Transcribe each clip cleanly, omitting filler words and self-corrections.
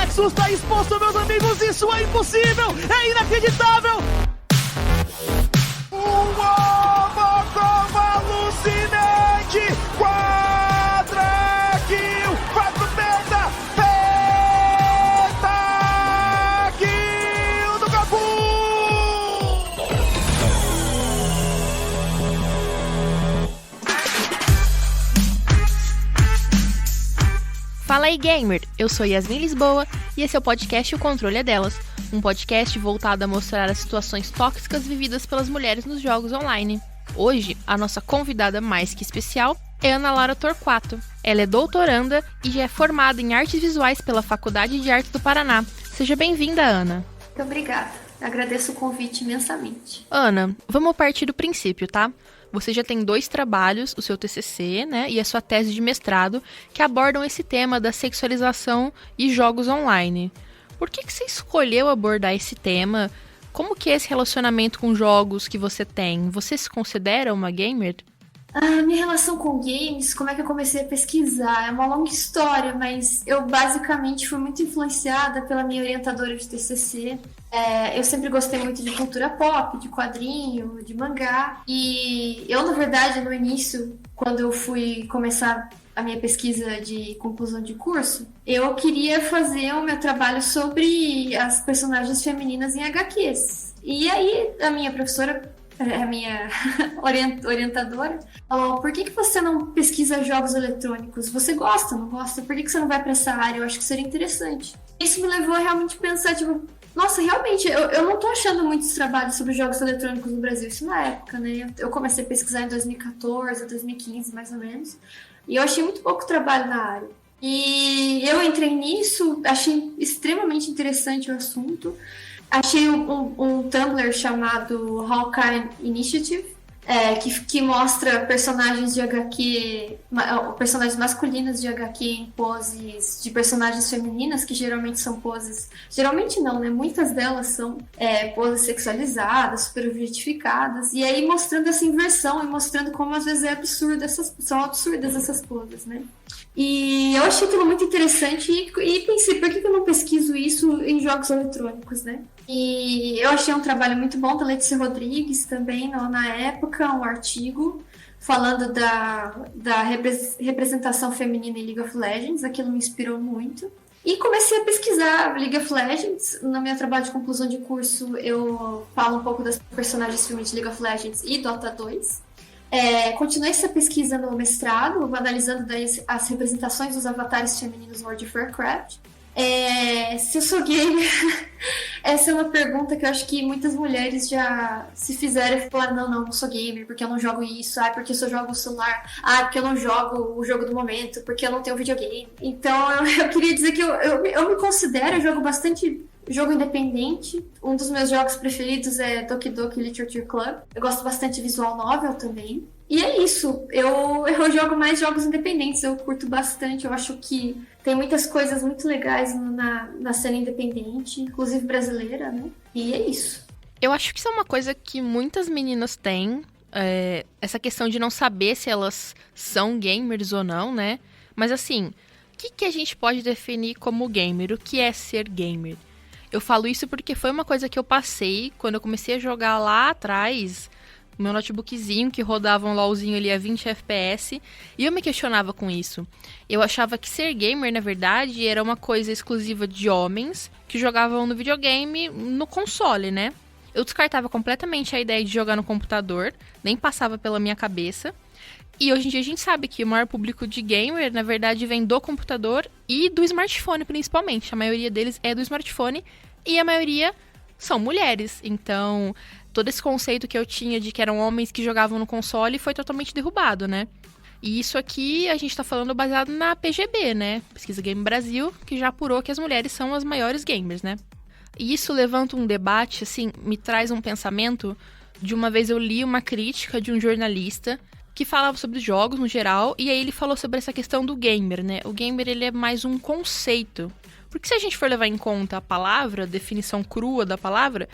Nexus tá exposto, meus amigos, isso é impossível, é inacreditável! Uma bomba alucinante! Quadra kill! 4 penta! Penta kill do Capu! Fala aí, gamer! Eu sou Yasmin Lisboa e esse é o podcast O Controle é Delas, um podcast voltado a mostrar as situações tóxicas vividas pelas mulheres nos jogos online. Hoje, a nossa convidada mais que especial é Ana Laura Torquato. Ela é doutoranda e já é formada em artes visuais pela Faculdade de Artes do Paraná. Seja bem-vinda, Ana. Muito obrigada. Agradeço o convite imensamente. Ana, vamos partir do princípio, tá? Você já tem 2 trabalhos, o seu TCC, né, e a sua tese de mestrado, que abordam esse tema da sexualização e jogos online. Por que você escolheu abordar esse tema? Como que é esse relacionamento com jogos que você tem? Você se considera uma gamer? A minha relação com games, como é que eu comecei a pesquisar? É uma longa história, mas eu basicamente fui muito influenciada pela minha orientadora de TCC. Eu sempre gostei muito de cultura pop, de quadrinho, de mangá. E eu, na verdade, no início, quando eu fui começar a minha pesquisa de conclusão de curso, eu queria fazer o meu trabalho sobre as personagens femininas em HQs. E aí, a minha professora, a minha orientadora, falou: por que você não pesquisa jogos eletrônicos? Você gosta, não gosta? Por que você não vai para essa área? Eu acho que seria interessante. Isso me levou a realmente pensar, tipo, nossa, realmente, eu não tô achando muitos trabalhos sobre jogos eletrônicos no Brasil, isso na época, né? Eu comecei a pesquisar em 2014, 2015, mais ou menos, e eu achei muito pouco trabalho na área. E eu entrei nisso, achei extremamente interessante o assunto. Achei um Tumblr chamado Hawkeye Initiative, que mostra personagens de HQ, personagens masculinos de HQ em poses de personagens femininas, que geralmente são poses... Geralmente não, né? Muitas delas são poses sexualizadas, super objetificadas, e aí mostrando essa inversão e mostrando como às vezes são absurdas essas poses, né? E eu achei aquilo muito interessante e pensei, por que eu não pesquiso isso em jogos eletrônicos, né? E eu achei um trabalho muito bom da Letícia Rodrigues também, na época, um artigo falando da representação feminina em League of Legends. Aquilo me inspirou muito. E comecei a pesquisar League of Legends. No meu trabalho de conclusão de curso, eu falo um pouco das personagens femininas de League of Legends e Dota 2. Continuei essa pesquisa no mestrado, analisando daí as representações dos avatares femininos no World of Warcraft. Se eu sou gamer, essa é uma pergunta que eu acho que muitas mulheres já se fizeram e falaram: não sou gamer, porque eu não jogo isso, porque eu só jogo o celular, porque eu não jogo o jogo do momento, porque eu não tenho videogame. Então eu queria dizer que eu me considero, eu jogo bastante jogo independente. Um dos meus jogos preferidos é Doki Doki Literature Club. Eu gosto bastante de visual novel também. E é isso, eu jogo mais jogos independentes, eu curto bastante, eu acho que tem muitas coisas muito legais na cena independente, inclusive brasileira, né? E é isso. Eu acho que isso é uma coisa que muitas meninas têm, essa questão de não saber se elas são gamers ou não, né? Mas assim, o que a gente pode definir como gamer? O que é ser gamer? Eu falo isso porque foi uma coisa que eu passei quando eu comecei a jogar lá atrás, meu notebookzinho que rodava um LOLzinho ali a 20 FPS, e eu me questionava com isso. Eu achava que ser gamer, na verdade, era uma coisa exclusiva de homens que jogavam no videogame, no console, né? Eu descartava completamente a ideia de jogar no computador, nem passava pela minha cabeça. E hoje em dia a gente sabe que o maior público de gamer, na verdade, vem do computador e do smartphone, principalmente. A maioria deles é do smartphone e a maioria são mulheres. Então, todo esse conceito que eu tinha de que eram homens que jogavam no console foi totalmente derrubado, né? E isso aqui a gente tá falando baseado na PGB, né? Pesquisa Game Brasil, que já apurou que as mulheres são as maiores gamers, né? E isso levanta um debate, assim, me traz um pensamento. De uma vez eu li uma crítica de um jornalista que falava sobre jogos no geral, e aí ele falou sobre essa questão do gamer, né? O gamer, ele é mais um conceito. Porque se a gente for levar em conta a palavra, a definição crua da palavra,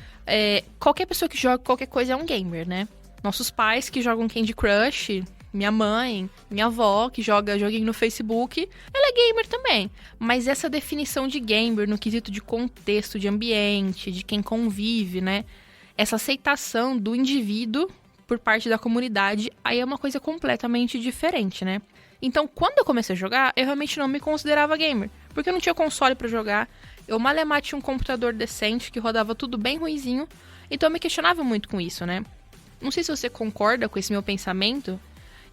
qualquer pessoa que joga qualquer coisa é um gamer, né? Nossos pais que jogam Candy Crush, minha mãe, minha avó, que joga joguinho no Facebook, ela é gamer também. Mas essa definição de gamer no quesito de contexto, de ambiente, de quem convive, né? Essa aceitação do indivíduo por parte da comunidade, aí é uma coisa completamente diferente, né? Então, quando eu comecei a jogar, eu realmente não me considerava gamer. Porque eu não tinha console pra jogar, eu malemar tinha um computador decente que rodava tudo bem ruinzinho, então eu me questionava muito com isso, né? Não sei se você concorda com esse meu pensamento,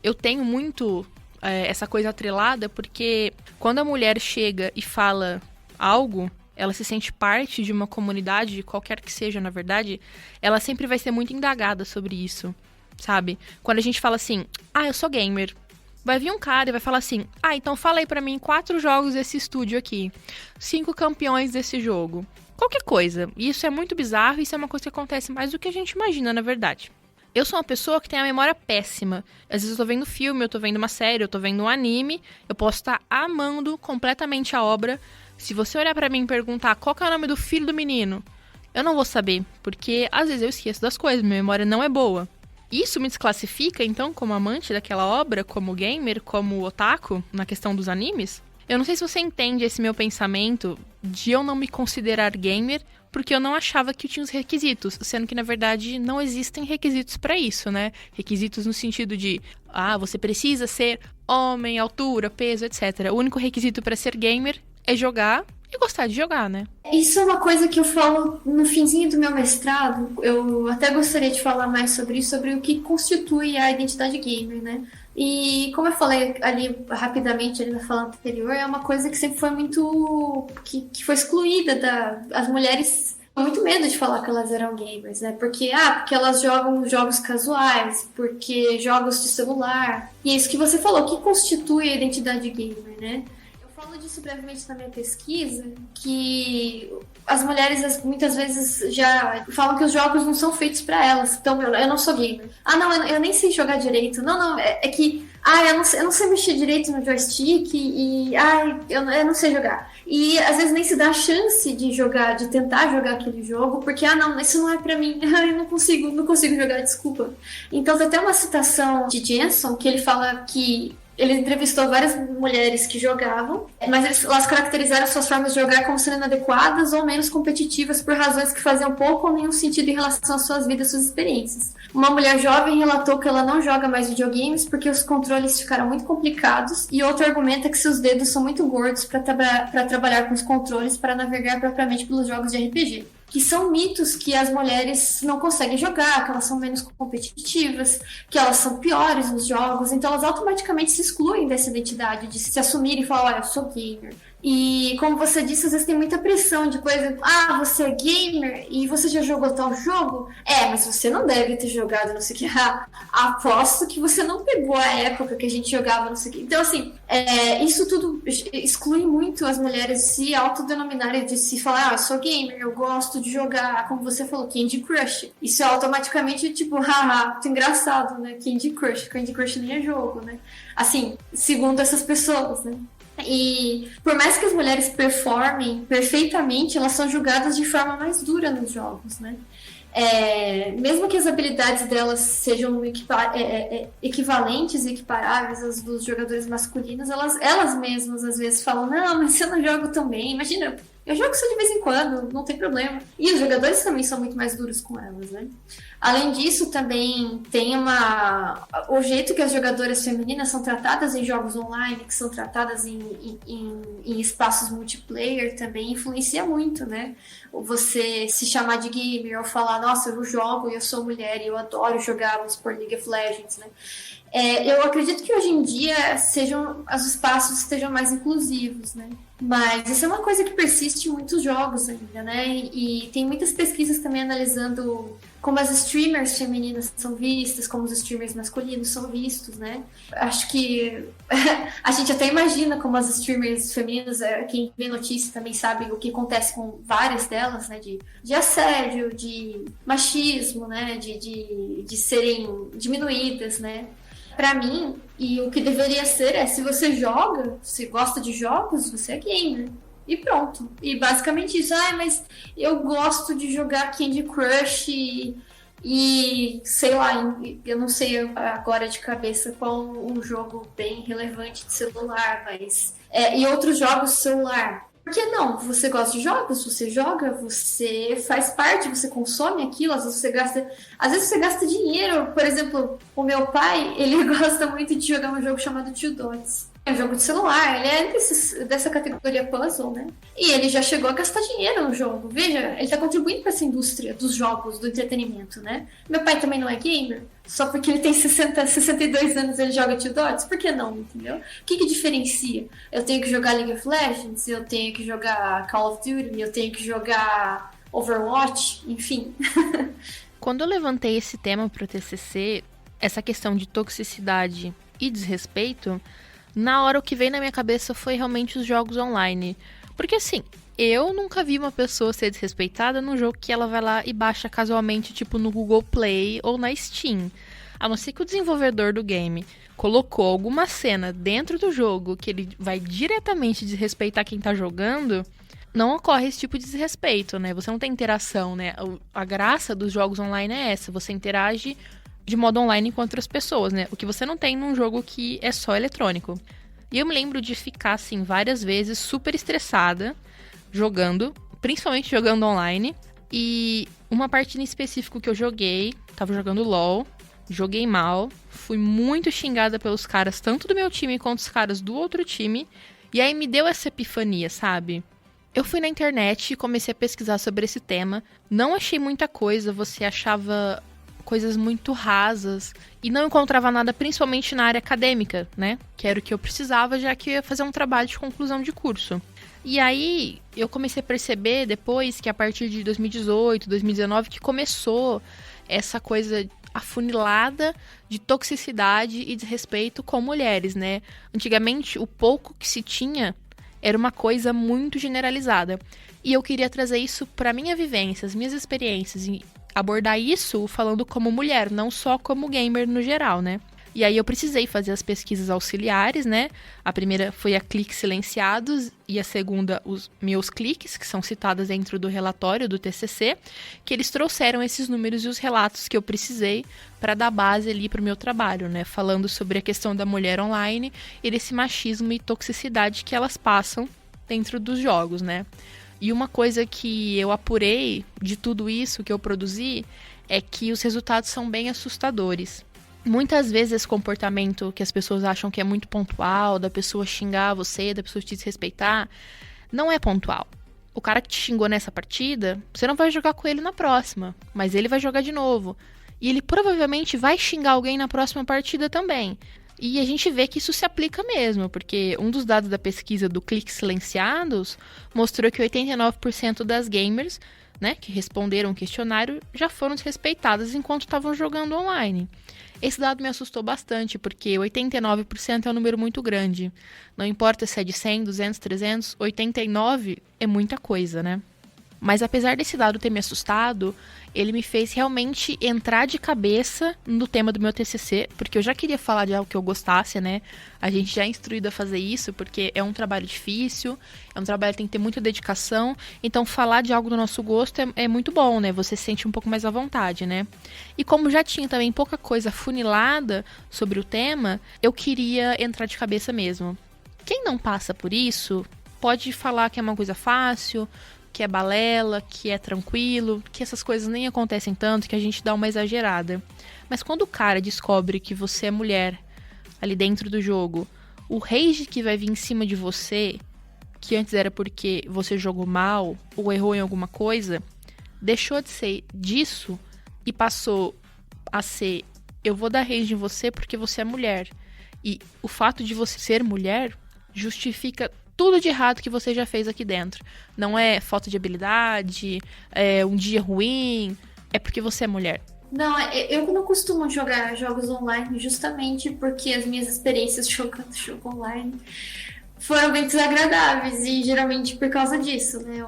eu tenho muito essa coisa atrelada, porque quando a mulher chega e fala algo, ela se sente parte de uma comunidade, qualquer que seja, na verdade, ela sempre vai ser muito indagada sobre isso, sabe? Quando a gente fala assim, eu sou gamer, vai vir um cara e vai falar assim, então fala aí pra mim 4 jogos desse estúdio aqui, 5 campeões desse jogo, qualquer coisa. E isso é muito bizarro, isso é uma coisa que acontece mais do que a gente imagina, na verdade. Eu sou uma pessoa que tem a memória péssima. Às vezes eu tô vendo filme, eu tô vendo uma série, eu tô vendo um anime, eu posso estar amando completamente a obra. Se você olhar pra mim e perguntar qual que é o nome do filho do menino, eu não vou saber, porque às vezes eu esqueço das coisas, minha memória não é boa. Isso me desclassifica, então, como amante daquela obra, como gamer, como otaku, na questão dos animes? Eu não sei se você entende esse meu pensamento de eu não me considerar gamer, porque eu não achava que eu tinha os requisitos, sendo que, na verdade, não existem requisitos pra isso, né? Requisitos no sentido de, você precisa ser homem, altura, peso, etc. O único requisito pra ser gamer é jogar e gostar de jogar, né? Isso é uma coisa que eu falo no finzinho do meu mestrado. Eu até gostaria de falar mais sobre isso, sobre o que constitui a identidade gamer, né? E como eu falei ali rapidamente ali na fala anterior, é uma coisa que sempre foi muito... que foi excluída as mulheres tinham muito medo de falar que elas eram gamers, né? Porque elas jogam jogos casuais, porque jogos de celular. E é isso que você falou, o que constitui a identidade gamer, né? Eu falo disso brevemente na minha pesquisa, que as mulheres muitas vezes já falam que os jogos não são feitos pra elas. Então, eu não sou gamer. Eu nem sei jogar direito. Não, é que... eu não sei mexer direito no joystick eu não sei jogar. E às vezes nem se dá a chance de jogar, de tentar jogar aquele jogo, porque, isso não é pra mim. Eu não consigo jogar, desculpa. Então, tem até uma citação de Jensen, que ele fala que ele entrevistou várias mulheres que jogavam, mas elas caracterizaram suas formas de jogar como sendo inadequadas ou menos competitivas por razões que faziam pouco ou nenhum sentido em relação às suas vidas, suas experiências. Uma mulher jovem relatou que ela não joga mais videogames porque os controles ficaram muito complicados, e outro argumenta que seus dedos são muito gordos para trabalhar com os controles para navegar propriamente pelos jogos de RPG. Que são mitos que as mulheres não conseguem jogar, que elas são menos competitivas, que elas são piores nos jogos, então elas automaticamente se excluem dessa identidade, de se assumirem e falar, eu sou gamer. E como você disse, às vezes tem muita pressão de coisa, você é gamer e você já jogou tal jogo? Mas você não deve ter jogado não sei o que. Aposto que você não pegou a época que a gente jogava não sei o que. Então, assim, isso tudo exclui muito as mulheres de se autodenominarem, de se falar, eu sou gamer, eu gosto de jogar, como você falou, Candy Crush. Isso é automaticamente, tipo, muito engraçado, né? Candy Crush nem é jogo, né? Assim, segundo essas pessoas, né? E por mais que as mulheres performem perfeitamente, elas são julgadas de forma mais dura nos jogos, né? Mesmo que as habilidades delas sejam equivalentes e equiparáveis às dos jogadores masculinos, elas mesmas às vezes falam, não, mas eu não jogo tão bem. Imagina, eu jogo só de vez em quando, não tem problema. E os jogadores também são muito mais duros com elas, né? Além disso, também tem o jeito que as jogadoras femininas são tratadas em jogos online, que são tratadas em espaços multiplayer, também influencia muito, né? Você se chamar de gamer ou falar, nossa, eu jogo e eu sou mulher e eu adoro jogar, vamos por League of Legends, né? Eu acredito que hoje em dia os espaços estejam mais inclusivos, né? Mas isso é uma coisa que persiste em muitos jogos ainda, né? E tem muitas pesquisas também analisando como as streamers femininas são vistas, como os streamers masculinos são vistos, né? Acho que a gente até imagina como as streamers femininas, quem vê notícia também sabe o que acontece com várias delas, né? De assédio, de machismo, né? De serem diminuídas, né? Pra mim, e o que deveria ser se você joga, se gosta de jogos, você é gamer. E pronto. E basicamente isso. Mas eu gosto de jogar Candy Crush E, sei lá, eu não sei agora de cabeça qual um jogo bem relevante de celular, mas... e outros jogos de celular. Por que não? Você gosta de jogos, você joga, você faz parte, você consome aquilo, às vezes você gasta dinheiro. Por exemplo, o meu pai, ele gosta muito de jogar um jogo chamado Two Dots. É um jogo de celular, ele é dessa categoria puzzle, né? E ele já chegou a gastar dinheiro no jogo. Veja, ele tá contribuindo para essa indústria dos jogos, do entretenimento, né? Meu pai também não é gamer, só porque ele tem 62 anos e ele joga Two Dots, por que não, entendeu? O que diferencia? Eu tenho que jogar League of Legends, eu tenho que jogar Call of Duty, eu tenho que jogar Overwatch, enfim. Quando eu levantei esse tema pro TCC, essa questão de toxicidade e desrespeito, na hora o que veio na minha cabeça foi realmente os jogos online. Porque assim, eu nunca vi uma pessoa ser desrespeitada num jogo que ela vai lá e baixa casualmente, tipo no Google Play ou na Steam. A não ser que o desenvolvedor do game colocou alguma cena dentro do jogo que ele vai diretamente desrespeitar quem tá jogando, não ocorre esse tipo de desrespeito, né? Você não tem interação, né? A graça dos jogos online é essa, você interage de modo online com outras pessoas, né? O que você não tem num jogo que é só eletrônico. E eu me lembro de ficar, assim, várias vezes super estressada jogando, principalmente jogando online. E uma partida em específico que eu joguei, tava jogando LoL, joguei mal, fui muito xingada pelos caras, tanto do meu time quanto os caras do outro time. E aí me deu essa epifania, sabe? Eu fui na internet e comecei a pesquisar sobre esse tema. Não achei muita coisa, você achava coisas muito rasas e não encontrava nada, principalmente na área acadêmica, né? Que era o que eu precisava, já que eu ia fazer um trabalho de conclusão de curso. E aí eu comecei a perceber depois que a partir de 2018, 2019, que começou essa coisa afunilada de toxicidade e desrespeito com mulheres, né? Antigamente, o pouco que se tinha era uma coisa muito generalizada. E eu queria trazer isso para minha vivência, as minhas experiências, e abordar isso falando como mulher, não só como gamer no geral, né? E aí eu precisei fazer as pesquisas auxiliares, né? A primeira foi a Cliques Silenciados e a segunda os meus cliques, que são citadas dentro do relatório do TCC, que eles trouxeram esses números e os relatos que eu precisei para dar base ali para o meu trabalho, né? Falando sobre a questão da mulher online e desse machismo e toxicidade que elas passam dentro dos jogos, né? E uma coisa que eu apurei de tudo isso que eu produzi é que os resultados são bem assustadores. Muitas vezes esse comportamento que as pessoas acham que é muito pontual, da pessoa xingar você, da pessoa te desrespeitar, não é pontual. O cara que te xingou nessa partida, você não vai jogar com ele na próxima, mas ele vai jogar de novo. E ele provavelmente vai xingar alguém na próxima partida também. E a gente vê que isso se aplica mesmo, porque um dos dados da pesquisa do Cliques Silenciados mostrou que 89% das gamers, né, que responderam o questionário já foram desrespeitadas enquanto estavam jogando online. Esse dado me assustou bastante, porque 89% é um número muito grande. Não importa se é de 100, 200, 300, 89 é muita coisa, né? Mas apesar desse dado ter me assustado, ele me fez realmente entrar de cabeça no tema do meu TCC, porque eu já queria falar de algo que eu gostasse, né? A gente já é instruído a fazer isso, porque é um trabalho difícil, é um trabalho que tem que ter muita dedicação, então falar de algo do nosso gosto é muito bom, né? Você se sente um pouco mais à vontade, né? E como já tinha também pouca coisa funilada sobre o tema, eu queria entrar de cabeça mesmo. Quem não passa por isso pode falar que é uma coisa fácil, que é balela, que é tranquilo, que essas coisas nem acontecem tanto, que a gente dá uma exagerada. Mas quando o cara descobre que você é mulher ali dentro do jogo, o rage que vai vir em cima de você, que antes era porque você jogou mal ou errou em alguma coisa, deixou de ser disso e passou a ser: eu vou dar rage em você porque você é mulher. E o fato de você ser mulher justifica tudo de errado que você já fez aqui dentro. Não é falta de habilidade, é um dia ruim, é porque você é mulher. Não, eu não costumo jogar jogos online justamente porque as minhas experiências jogando jogo online foram bem desagradáveis e geralmente por causa disso, né?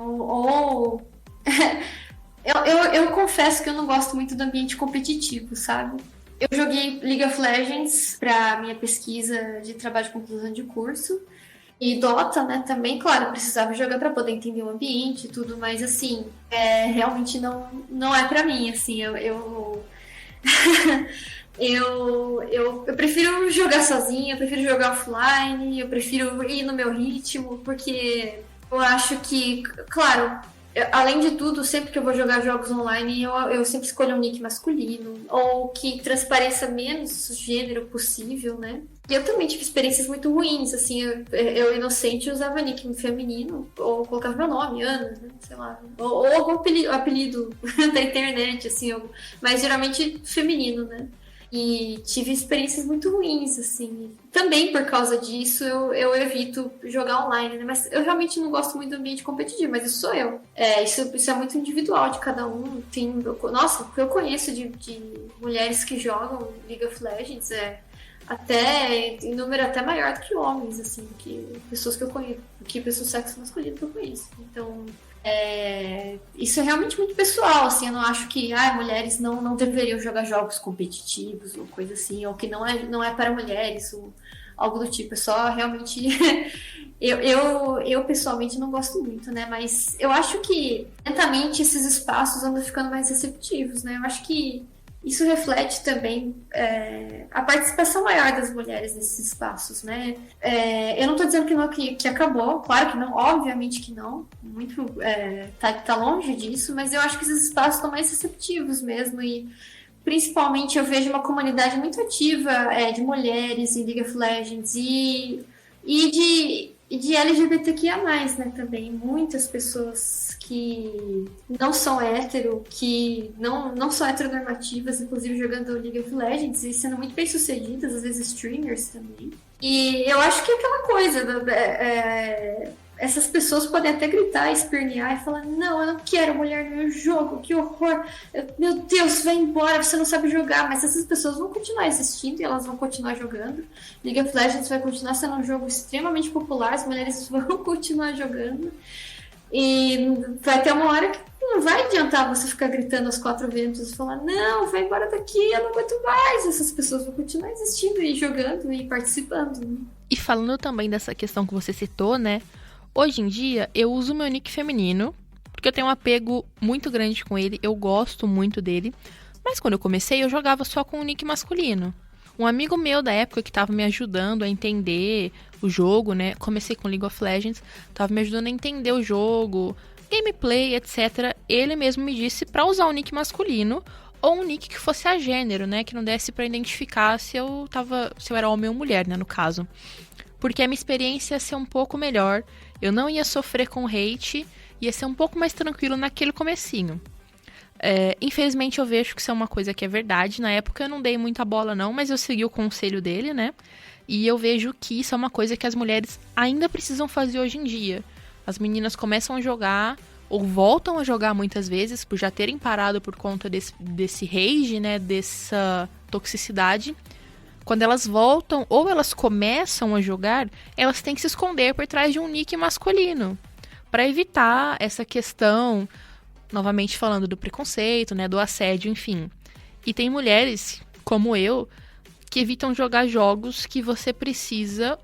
Eu confesso que eu não gosto muito do ambiente competitivo, sabe? Eu joguei League of Legends para minha pesquisa de trabalho de conclusão de curso. E Dota, né, também, claro, eu precisava jogar pra poder entender o ambiente e tudo, mas assim, realmente não é pra mim, assim, eu prefiro jogar sozinha, eu prefiro jogar offline, eu prefiro ir no meu ritmo, porque eu acho que, claro, além de tudo, sempre que eu vou jogar jogos online, eu sempre escolho um nick masculino, ou que transpareça menos gênero possível, né? E eu também tive experiências muito ruins, assim, eu inocente usava nick feminino, ou colocava meu nome, Ana, né? Sei lá, ou algum apelido da internet, assim, mas geralmente feminino, né? E tive experiências muito ruins, assim. Também por causa disso eu evito jogar online, né? Mas eu realmente não gosto muito do ambiente competitivo, mas isso sou eu. Isso é muito individual de cada um. Nossa, o que eu conheço de mulheres que jogam League of Legends até em número até maior do que homens, assim, que pessoas que eu conheço, que pessoas do sexo masculino que eu conheço. Então, isso é realmente muito pessoal, assim, eu não acho que mulheres não deveriam jogar jogos competitivos ou coisa assim, ou que não é para mulheres, ou algo do tipo, é só realmente eu pessoalmente não gosto muito, né, mas eu acho que lentamente esses espaços andam ficando mais receptivos, né, eu acho que isso reflete também a participação maior das mulheres nesses espaços, né? Eu não estou dizendo que acabou, claro que não, obviamente que não, muito tá longe disso, mas eu acho que esses espaços estão mais receptivos mesmo e principalmente eu vejo uma comunidade muito ativa de mulheres em League of Legends e de LGBTQIA+, né, também. Muitas pessoas que não são hétero, que não são heteronormativas, inclusive jogando League of Legends e sendo muito bem-sucedidas, às vezes streamers também. E eu acho que é aquela coisa, essas pessoas podem até gritar, espernear e falar: não, eu não quero mulher no meu jogo, que horror, meu Deus, vai embora, você não sabe jogar. Mas essas pessoas vão continuar existindo e elas vão continuar jogando. League of Legends vai continuar sendo um jogo extremamente popular, as mulheres vão continuar jogando. E vai ter uma hora que não vai adiantar você ficar gritando aos quatro ventos e falar: não, vai embora daqui, eu não aguento mais. Essas pessoas vão continuar existindo e jogando e participando, né? E falando também dessa questão que você citou, né? Hoje em dia, eu uso meu nick feminino, porque eu tenho um apego muito grande com ele, eu gosto muito dele. Mas quando eu comecei, eu jogava só com o nick masculino. Um amigo meu da época que estava me ajudando a entender o jogo, né? Comecei com League of Legends, estava me ajudando a entender o jogo, gameplay, etc. Ele mesmo me disse para usar um nick masculino ou um nick que fosse a gênero, né? Que não desse para identificar se eu era homem ou mulher, né? No caso. Porque a minha experiência ia ser um pouco melhor, eu não ia sofrer com hate, ia ser um pouco mais tranquilo naquele comecinho. Infelizmente eu vejo que isso é uma coisa que é verdade. Na época eu não dei muita bola não, mas eu segui o conselho dele, né? E eu vejo que isso é uma coisa que as mulheres ainda precisam fazer hoje em dia. As meninas começam a jogar, ou voltam a jogar muitas vezes, por já terem parado por conta desse rage, né? Dessa toxicidade. Quando elas voltam ou elas começam a jogar, elas têm que se esconder por trás de um nick masculino. Para evitar essa questão, novamente falando do preconceito, né, do assédio, enfim. E tem mulheres, como eu, que evitam jogar jogos que você precisa,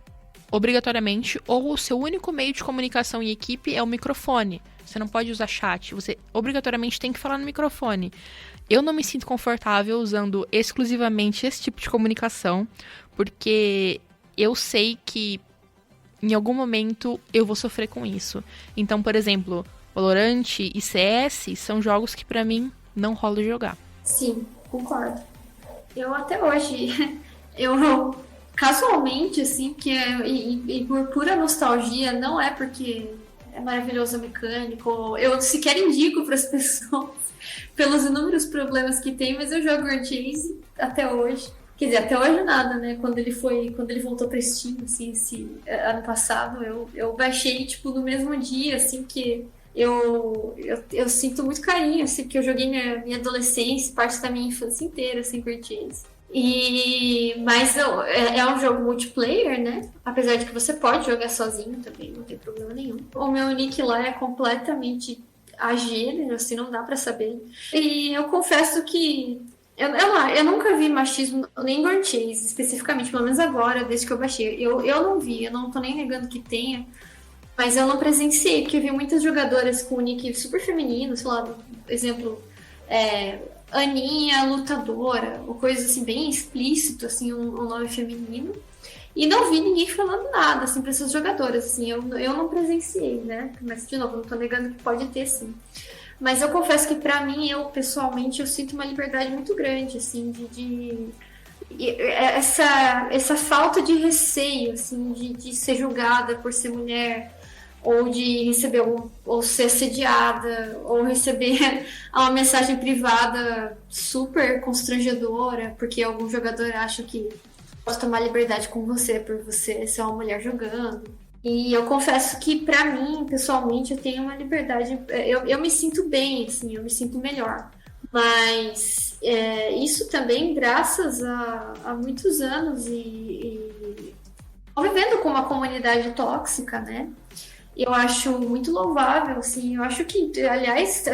obrigatoriamente, ou o seu único meio de comunicação em equipe é o microfone. Você não pode usar chat, você obrigatoriamente tem que falar no microfone. Eu não me sinto confortável usando exclusivamente esse tipo de comunicação, porque eu sei que em algum momento eu vou sofrer com isso. Então, por exemplo, Valorant e CS são jogos que pra mim não rola jogar. Sim, concordo. Eu até hoje, eu casualmente, assim, e por pura nostalgia, não é porque é maravilhoso mecânico, eu sequer indico para as pessoas pelos inúmeros problemas que tem, mas eu jogo Grand Chase até hoje. Quer dizer, até hoje nada, né? Quando ele voltou pra Steam, assim, ano passado, eu baixei, tipo, no mesmo dia, assim, que eu sinto muito carinho, assim, porque eu joguei minha adolescência, parte da minha infância inteira, assim, Grand Chase. Mas é um jogo multiplayer, né? Apesar de que você pode jogar sozinho também, não tem problema nenhum. O meu nick lá é completamente a gênero, assim, não dá pra saber. E eu confesso que Eu nunca vi machismo nem no Chase, especificamente, pelo menos agora, desde que eu baixei. Eu não vi, eu não tô nem negando que tenha, mas eu não presenciei, porque eu vi muitas jogadoras com nick super feminino, sei lá, exemplo, Aninha lutadora, ou coisa assim, bem explícito, assim, um nome feminino. E não vi ninguém falando nada, assim, pra essas jogadoras, assim, eu não presenciei, né? Mas, de novo, não tô negando que pode ter, sim. Mas eu confesso que pra mim, pessoalmente, eu sinto uma liberdade muito grande, assim, essa falta de receio, assim, de ser julgada por ser mulher, ou de receber, ou ser assediada, ou receber uma mensagem privada super constrangedora, porque algum jogador acha que pode tomar liberdade com você por você ser uma mulher jogando. E eu confesso que, pra mim, pessoalmente, eu tenho uma liberdade. Eu me sinto bem, assim, eu me sinto melhor. Mas isso também graças a muitos anos e convivendo com uma comunidade tóxica, né? Eu acho muito louvável, assim. Eu acho que, aliás,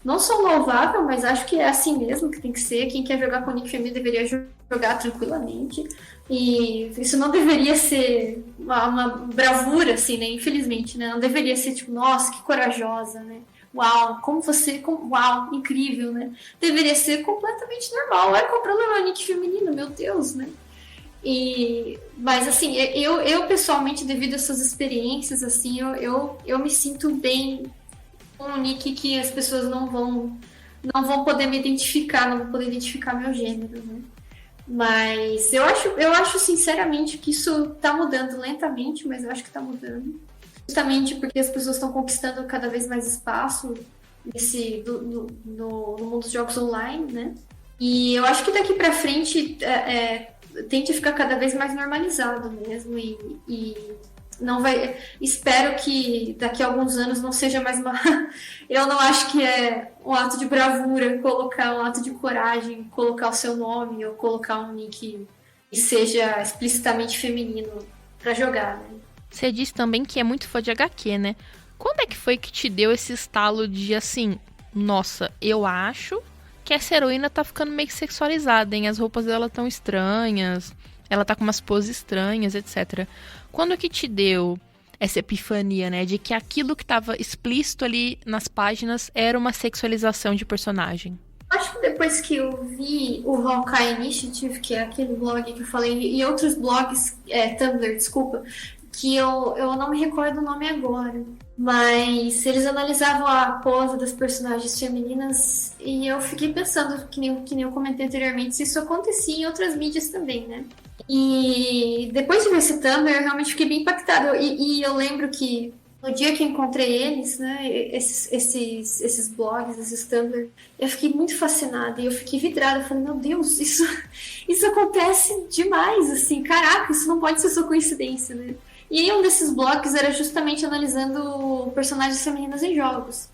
não só louvável, mas acho que é assim mesmo que tem que ser. Quem quer jogar com o nick feminino deveria jogar tranquilamente. E isso não deveria ser uma bravura, assim, né? Infelizmente, né? Não deveria ser tipo, nossa, que corajosa, né? Uau, uau, incrível, né? Deveria ser completamente normal. Olha qual o problema, nick feminino, meu Deus, né? Mas assim, eu pessoalmente, devido a essas experiências, assim, eu me sinto bem com um nick que as pessoas não vão poder me identificar, não vão poder identificar meu gênero, né? Mas eu acho sinceramente que isso tá mudando lentamente, mas eu acho que tá mudando. Justamente porque as pessoas estão conquistando cada vez mais espaço no mundo dos jogos online, né? E eu acho que daqui pra frente tende a ficar cada vez mais normalizado mesmo e não vai. Espero que daqui a alguns anos não seja mais uma. Eu não acho que é um ato de bravura colocar um ato de coragem, colocar o seu nome ou colocar um nick que seja explicitamente feminino pra jogar, né? Você disse também que é muito fã de HQ, né? Quando é que foi que te deu esse estalo de assim, nossa, eu acho que essa heroína tá ficando meio que sexualizada, hein? As roupas dela tão estranhas, ela tá com umas poses estranhas, etc. Quando que te deu essa epifania, né? De que aquilo que tava explícito ali nas páginas era uma sexualização de personagem? Acho que depois que eu vi o Honkai Initiative, que é aquele blog que eu falei, e outros blogs, Tumblr, desculpa, que eu não me recordo o nome agora, mas eles analisavam a pose das personagens femininas e eu fiquei pensando, que nem eu comentei anteriormente, se isso acontecia em outras mídias também, né? E depois de ver esse Tumblr, eu realmente fiquei bem impactada. E eu lembro que no dia que eu encontrei eles, né, esses blogs, esses Tumblr, eu fiquei muito fascinada e eu fiquei vidrada. Eu falei, meu Deus, isso acontece demais, assim, caraca, isso não pode ser só coincidência, né? E aí um desses blogs era justamente analisando personagens femininas em jogos.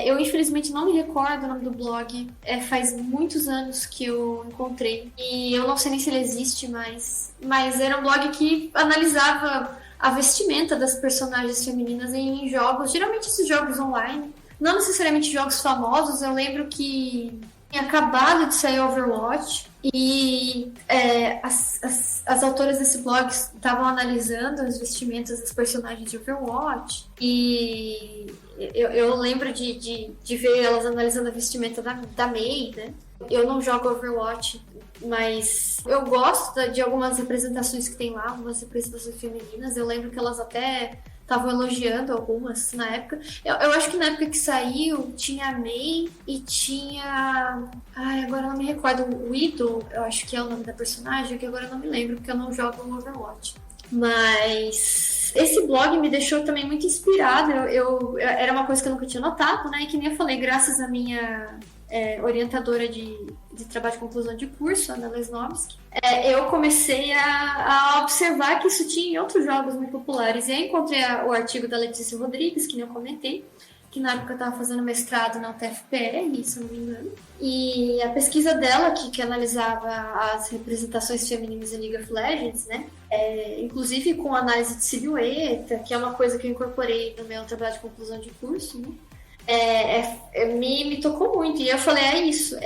Eu infelizmente não me recordo o nome do blog, faz muitos anos que eu encontrei e eu não sei nem se ele existe mais, mas era um blog que analisava a vestimenta das personagens femininas em jogos, geralmente esses jogos online, não necessariamente jogos famosos. Eu lembro que tinha acabado de sair Overwatch e as autoras desse blog estavam analisando as vestimentas das personagens de Overwatch e eu lembro de ver elas analisando a vestimenta da Mei, né? Eu não jogo Overwatch, mas eu gosto de algumas representações que tem lá, algumas representações femininas. Eu lembro que elas até estavam elogiando algumas na época. Eu acho que na época que saiu tinha a Mei e tinha... Ai, agora eu não me recordo. O Widow, eu acho que é o nome da personagem, que agora eu não me lembro, porque eu não jogo Overwatch. Mas esse blog me deixou também muito inspirada. Era uma coisa que eu nunca tinha notado, né? E que nem eu falei, graças à minha orientadora de trabalho de conclusão de curso, Ana Lesnovski, eu comecei a observar que isso tinha em outros jogos muito populares. E aí encontrei o artigo da Letícia Rodrigues, que nem eu comentei, que na época eu estava fazendo mestrado na UTFPR, se eu não me engano. E a pesquisa dela, que analisava as representações femininas em League of Legends, né? Inclusive com análise de silhueta, que é uma coisa que eu incorporei no meu trabalho de conclusão de curso, né? Me tocou muito. E eu falei, é isso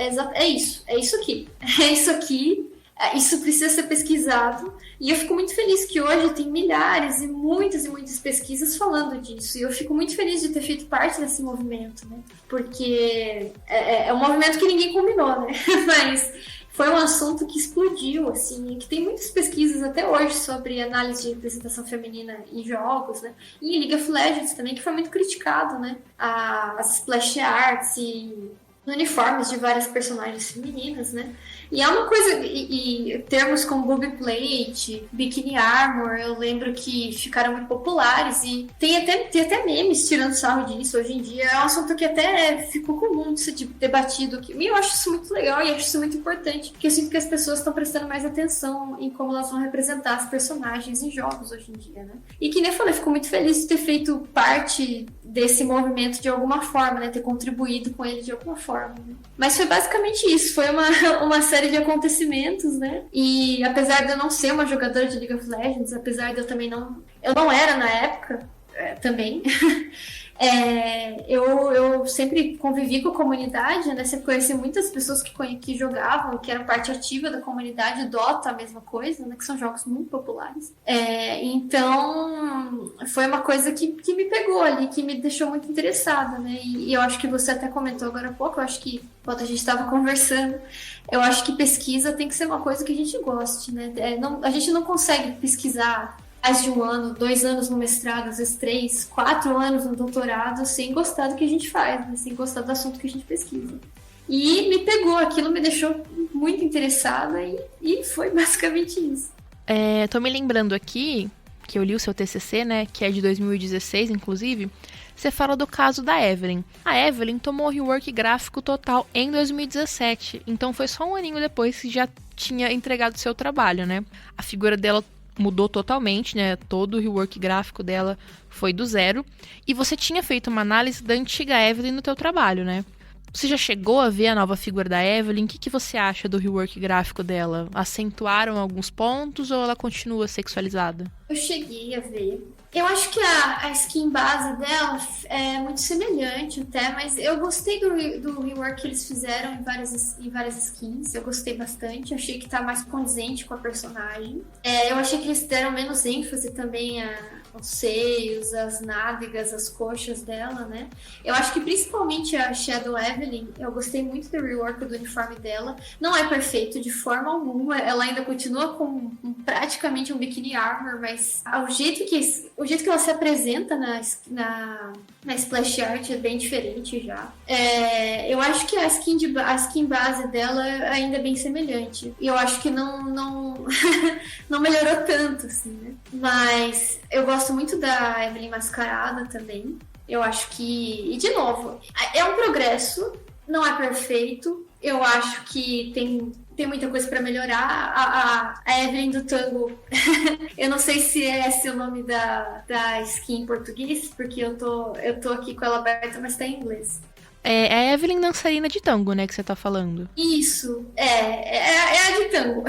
aqui. É isso aqui. Isso precisa ser pesquisado. E eu fico muito feliz que hoje tem milhares e muitas pesquisas falando disso. E eu fico muito feliz de ter feito parte desse movimento, né? Porque é um movimento que ninguém combinou, né? Mas foi um assunto que explodiu, assim, e que tem muitas pesquisas até hoje sobre análise de representação feminina em jogos, né? E em League of Legends também, que foi muito criticado, né? As splash arts e uniformes de várias personagens femininas, né? E é uma coisa, e termos como booby plate, bikini armor, eu lembro que ficaram muito populares e tem até memes tirando sarro disso hoje em dia. É um assunto que até ficou comum de ser debatido. E eu acho isso muito legal e acho isso muito importante, porque eu sinto que as pessoas estão prestando mais atenção em como elas vão representar as personagens em jogos hoje em dia, né? E que nem eu falei, fico muito feliz de ter feito parte desse movimento de alguma forma, né? Ter contribuído com ele de alguma forma, né? Mas foi basicamente isso, foi uma série de acontecimentos, né? E apesar de eu não ser uma jogadora de League of Legends, apesar de eu também não... Eu não era na época, também. Eu sempre convivi com a comunidade, né? Sempre conheci muitas pessoas que jogavam, que eram parte ativa da comunidade. Dota, a mesma coisa, né? Que são jogos muito populares. Então, foi uma coisa que me pegou ali, que me deixou muito interessada, né? E eu acho que você até comentou agora há pouco, eu acho que quando a gente estava conversando, eu acho que pesquisa tem que ser uma coisa que a gente goste, né? A gente não consegue pesquisar mais de 1 ano, 2 anos no mestrado, às vezes 3, 4 anos no doutorado, sem gostar do que a gente faz, né? Sem gostar do assunto que a gente pesquisa. E me pegou, aquilo me deixou muito interessada e foi basicamente isso. Tô me lembrando aqui, que eu li o seu TCC, né, que é de 2016, inclusive, você fala do caso da Evelyn. A Evelyn tomou rework gráfico total em 2017, então foi só um aninho depois que já tinha entregado seu trabalho, né? A figura dela mudou totalmente, né? Todo o rework gráfico dela foi do zero. E você tinha feito uma análise da antiga Evelyn no teu trabalho, né? Você já chegou a ver a nova figura da Evelyn? O que você acha do rework gráfico dela? Acentuaram alguns pontos ou ela continua sexualizada? Eu cheguei a ver. Eu acho que a skin base dela é muito semelhante até, mas eu gostei do rework que eles fizeram em várias skins. Eu gostei bastante, achei que tá mais condizente com a personagem. Eu achei que eles deram menos ênfase também aos seios, as nádegas, as coxas dela, né? Eu acho que principalmente a Shadow Evelyn, eu gostei muito do rework do uniforme dela. Não é perfeito de forma alguma, ela ainda continua com praticamente um bikini armor, mas o jeito que ela se apresenta na splash art é bem diferente já. Eu acho que a skin base dela ainda é bem semelhante. E eu acho que não melhorou tanto, assim, né? Mas eu gosto muito da Evelyn mascarada também. Eu acho que... E, de novo, é um progresso, não é perfeito. Eu acho que tem muita coisa pra melhorar. A Evelyn do Tango, eu não sei se é esse o nome da skin em português, porque eu tô aqui com ela aberta, mas tá em inglês. É a Evelyn dançarina de tango, né, que você tá falando. Isso, é a de tango.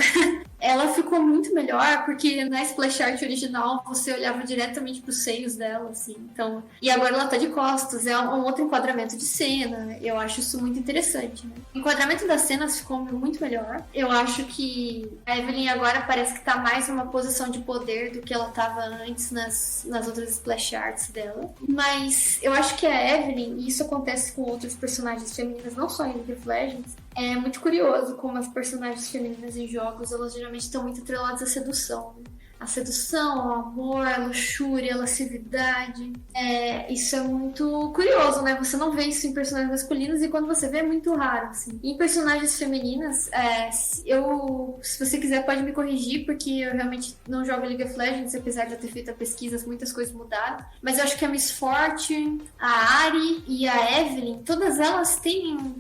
Ela ficou muito melhor, porque na splash art original você olhava diretamente pros seios dela, assim. Então, e agora ela tá de costas, é um outro enquadramento de cena. Eu acho isso muito interessante, né? O enquadramento das cenas ficou muito melhor. Eu acho que a Evelyn agora parece que tá mais numa posição de poder do que ela tava antes nas outras splash arts dela. Mas eu acho que a Evelyn, e isso acontece com outros personagens femininas, não só em League of Legends, é muito curioso como as personagens femininas em jogos, elas geralmente estão muito atreladas à sedução, né? A sedução, o amor, a luxúria, a lascividade. Isso é muito curioso, né? Você não vê isso em personagens masculinos e quando você vê é muito raro, assim. Em personagens femininas, se você quiser pode me corrigir, porque eu realmente não jogo League of Legends, apesar de eu ter feito a pesquisa, muitas coisas mudaram. Mas eu acho que a Miss Fortune, a Ari e a Evelyn, todas elas têm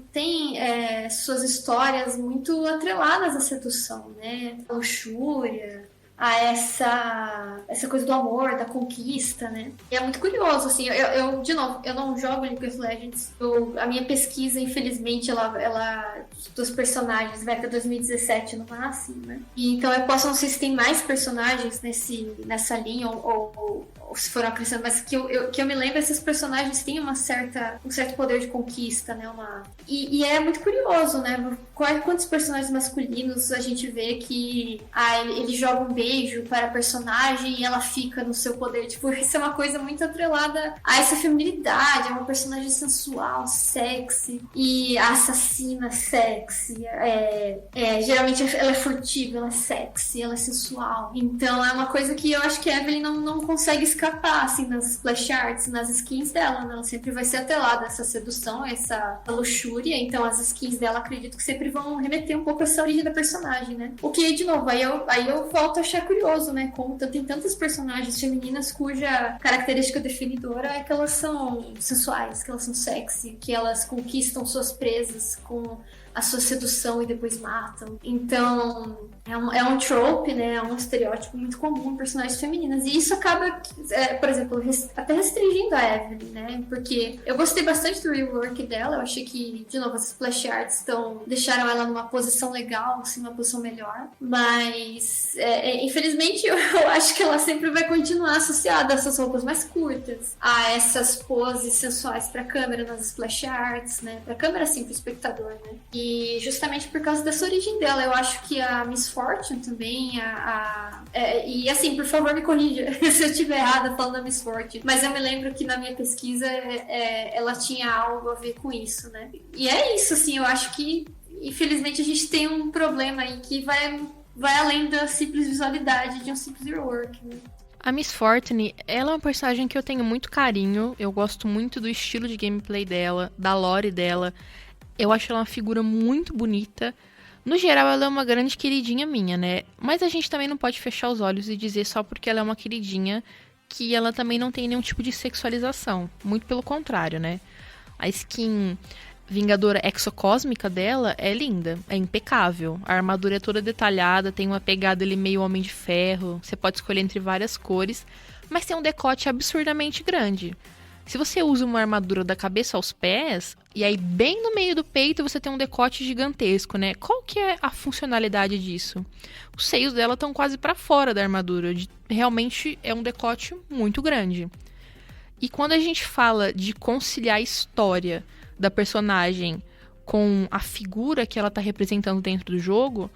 suas histórias muito atreladas à sedução, né? A luxúria, a essa coisa do amor, da conquista, né? E é muito curioso, assim, de novo, eu não jogo League of Legends, a minha pesquisa, infelizmente, ela dos personagens vai até 2017 no máximo, né? E então eu não sei se tem mais personagens nessa linha, ou foram acrescentando, mas que eu me lembro, esses personagens têm um certo poder de conquista, né? E é muito curioso, né? Quantos personagens masculinos a gente vê que ele joga um beijo para a personagem e ela fica no seu poder. Tipo, isso é uma coisa muito atrelada a essa feminilidade, é uma personagem sensual, sexy, e a assassina sexy. Geralmente ela é furtiva, ela é sexy, ela é sensual. Então é uma coisa que eu acho que a Evelyn não consegue escapar, assim, nas splash arts, nas skins dela, né? Ela sempre vai ser atrelada a essa sedução, essa luxúria. Então as skins dela, acredito que sempre vão remeter um pouco a essa origem da personagem, né? O que, de novo, aí eu volto a achar curioso, né? Como tem tantas personagens femininas cuja característica definidora é que elas são sensuais, que elas são sexy, que elas conquistam suas presas com a sua sedução e depois matam. Então, é um trope, né? É um estereótipo muito comum em personagens femininas. E isso acaba, por exemplo, até restringindo a Evelyn, né? Porque eu gostei bastante do rework dela. Eu achei que, de novo, as splash arts deixaram ela numa posição legal, assim, uma posição melhor. Mas, infelizmente, eu acho que ela sempre vai continuar associada a essas roupas mais curtas, a essas poses sensuais pra câmera nas splash arts, né? Pra câmera, assim, pro espectador, né? E justamente por causa dessa origem dela, eu acho que a Miss Fortune também, e assim, por favor me corrija se eu estiver errada falando da Miss Fortune, mas eu me lembro que na minha pesquisa ela tinha algo a ver com isso, né? E é isso, assim, eu acho que infelizmente a gente tem um problema aí que vai além da simples visualidade de um simples rework, né? A Miss Fortune, ela é uma personagem que eu tenho muito carinho, eu gosto muito do estilo de gameplay dela, da lore dela. Eu acho ela uma figura muito bonita. No geral, ela é uma grande queridinha minha, né? Mas a gente também não pode fechar os olhos e dizer só porque ela é uma queridinha que ela também não tem nenhum tipo de sexualização. Muito pelo contrário, né? A skin Vingadora exocósmica dela é linda, é impecável. A armadura é toda detalhada, tem uma pegada ali meio Homem de Ferro. Você pode escolher entre várias cores, mas tem um decote absurdamente grande. Se você usa uma armadura da cabeça aos pés, e aí bem no meio do peito você tem um decote gigantesco, né? Qual que é a funcionalidade disso? Os seios dela estão quase para fora da armadura. Realmente é um decote muito grande. E quando a gente fala de conciliar a história da personagem com a figura que ela está representando dentro do jogo,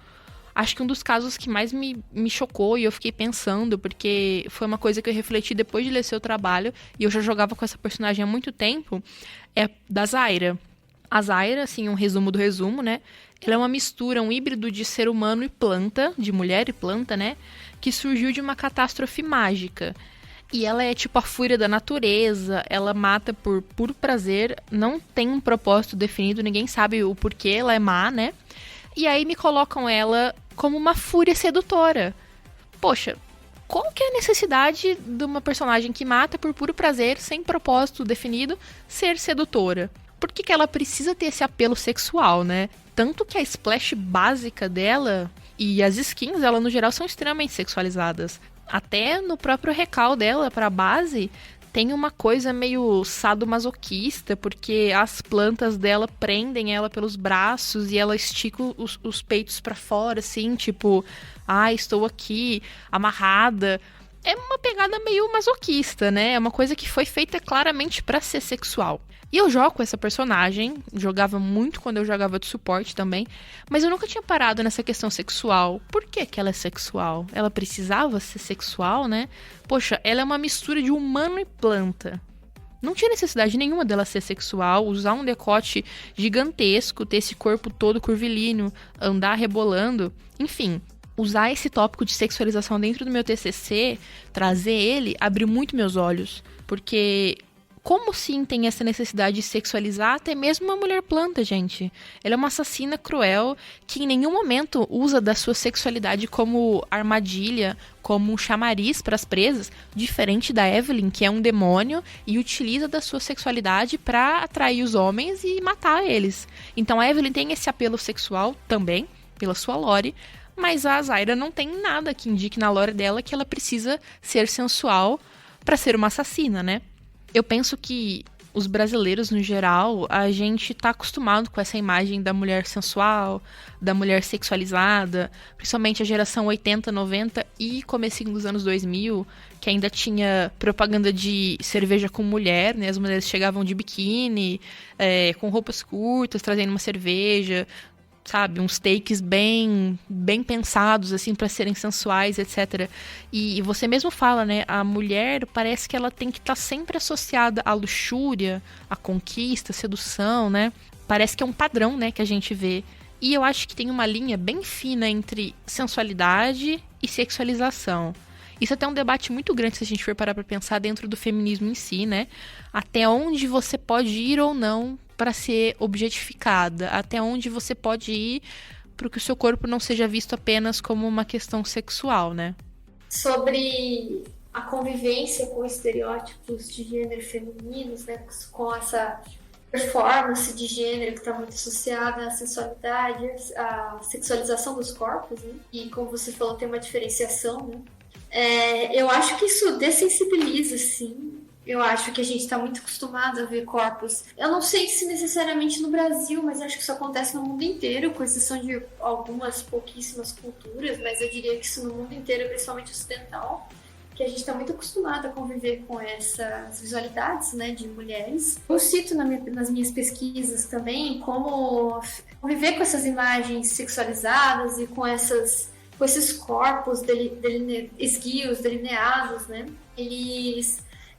acho que um dos casos que mais me chocou e eu fiquei pensando, porque foi uma coisa que eu refleti depois de ler seu trabalho, e eu já jogava com essa personagem há muito tempo, é da Zyra. A Zyra, assim, um resumo do resumo, né? Ela é uma mistura, um híbrido de ser humano e planta, de mulher e planta, né? Que surgiu de uma catástrofe mágica. E ela é tipo a fúria da natureza, ela mata por puro prazer, não tem um propósito definido, ninguém sabe o porquê ela é má, né? E aí me colocam ela como uma fúria sedutora. Poxa, qual que é a necessidade de uma personagem que mata por puro prazer, sem propósito definido, ser sedutora? Por que ela precisa ter esse apelo sexual, né? Tanto que a splash básica dela e as skins, ela no geral, são extremamente sexualizadas. Até no próprio recal dela pra base, tem uma coisa meio sadomasoquista, porque as plantas dela prendem ela pelos braços e ela estica os peitos pra fora, assim, tipo, estou aqui, amarrada. É uma pegada meio masoquista, né? É uma coisa que foi feita claramente pra ser sexual. E eu jogo com essa personagem, jogava muito quando eu jogava de suporte também, mas eu nunca tinha parado nessa questão sexual. Por que ela é sexual? Ela precisava ser sexual, né? Poxa, ela é uma mistura de humano e planta. Não tinha necessidade nenhuma dela ser sexual, usar um decote gigantesco, ter esse corpo todo curvilíneo, andar rebolando, enfim. Usar esse tópico de sexualização dentro do meu TCC, trazer ele, abriu muito meus olhos, porque como sim tem essa necessidade de sexualizar até mesmo uma mulher planta, gente? Ela é uma assassina cruel que em nenhum momento usa da sua sexualidade como armadilha, como um chamariz para as presas, diferente da Evelyn, que é um demônio e utiliza da sua sexualidade para atrair os homens e matar eles. Então a Evelyn tem esse apelo sexual também, pela sua lore, mas a Zyra não tem nada que indique na lore dela que ela precisa ser sensual para ser uma assassina, né? Eu penso que os brasileiros, no geral, a gente tá acostumado com essa imagem da mulher sensual, da mulher sexualizada, principalmente a geração 80, 90 e comecinho dos anos 2000, que ainda tinha propaganda de cerveja com mulher, né? As mulheres chegavam de biquíni, com roupas curtas, trazendo uma cerveja, sabe, uns takes bem pensados, assim, para serem sensuais, etc. E você mesmo fala, né, a mulher parece que ela tem que estar sempre associada à luxúria, à conquista, à sedução, né? Parece que é um padrão, né, que a gente vê. E eu acho que tem uma linha bem fina entre sensualidade e sexualização. Isso até é um debate muito grande se a gente for parar para pensar dentro do feminismo em si, né? Até onde você pode ir ou não para ser objetificada, até onde você pode ir para que o seu corpo não seja visto apenas como uma questão sexual, né? Sobre a convivência com estereótipos de gênero femininos, né, com essa performance de gênero que está muito associada à sensualidade, à sexualização dos corpos, né? E como você falou, tem uma diferenciação, né? Eu acho que isso dessensibiliza, sim. Eu acho que a gente está muito acostumado a ver corpos. Eu não sei se necessariamente no Brasil, mas acho que isso acontece no mundo inteiro, com exceção de algumas pouquíssimas culturas, mas eu diria que isso no mundo inteiro, principalmente ocidental, que a gente está muito acostumado a conviver com essas visualidades, né, de mulheres. Eu cito nas minhas pesquisas também como conviver com essas imagens sexualizadas e com esses corpos esguios, delineados, né?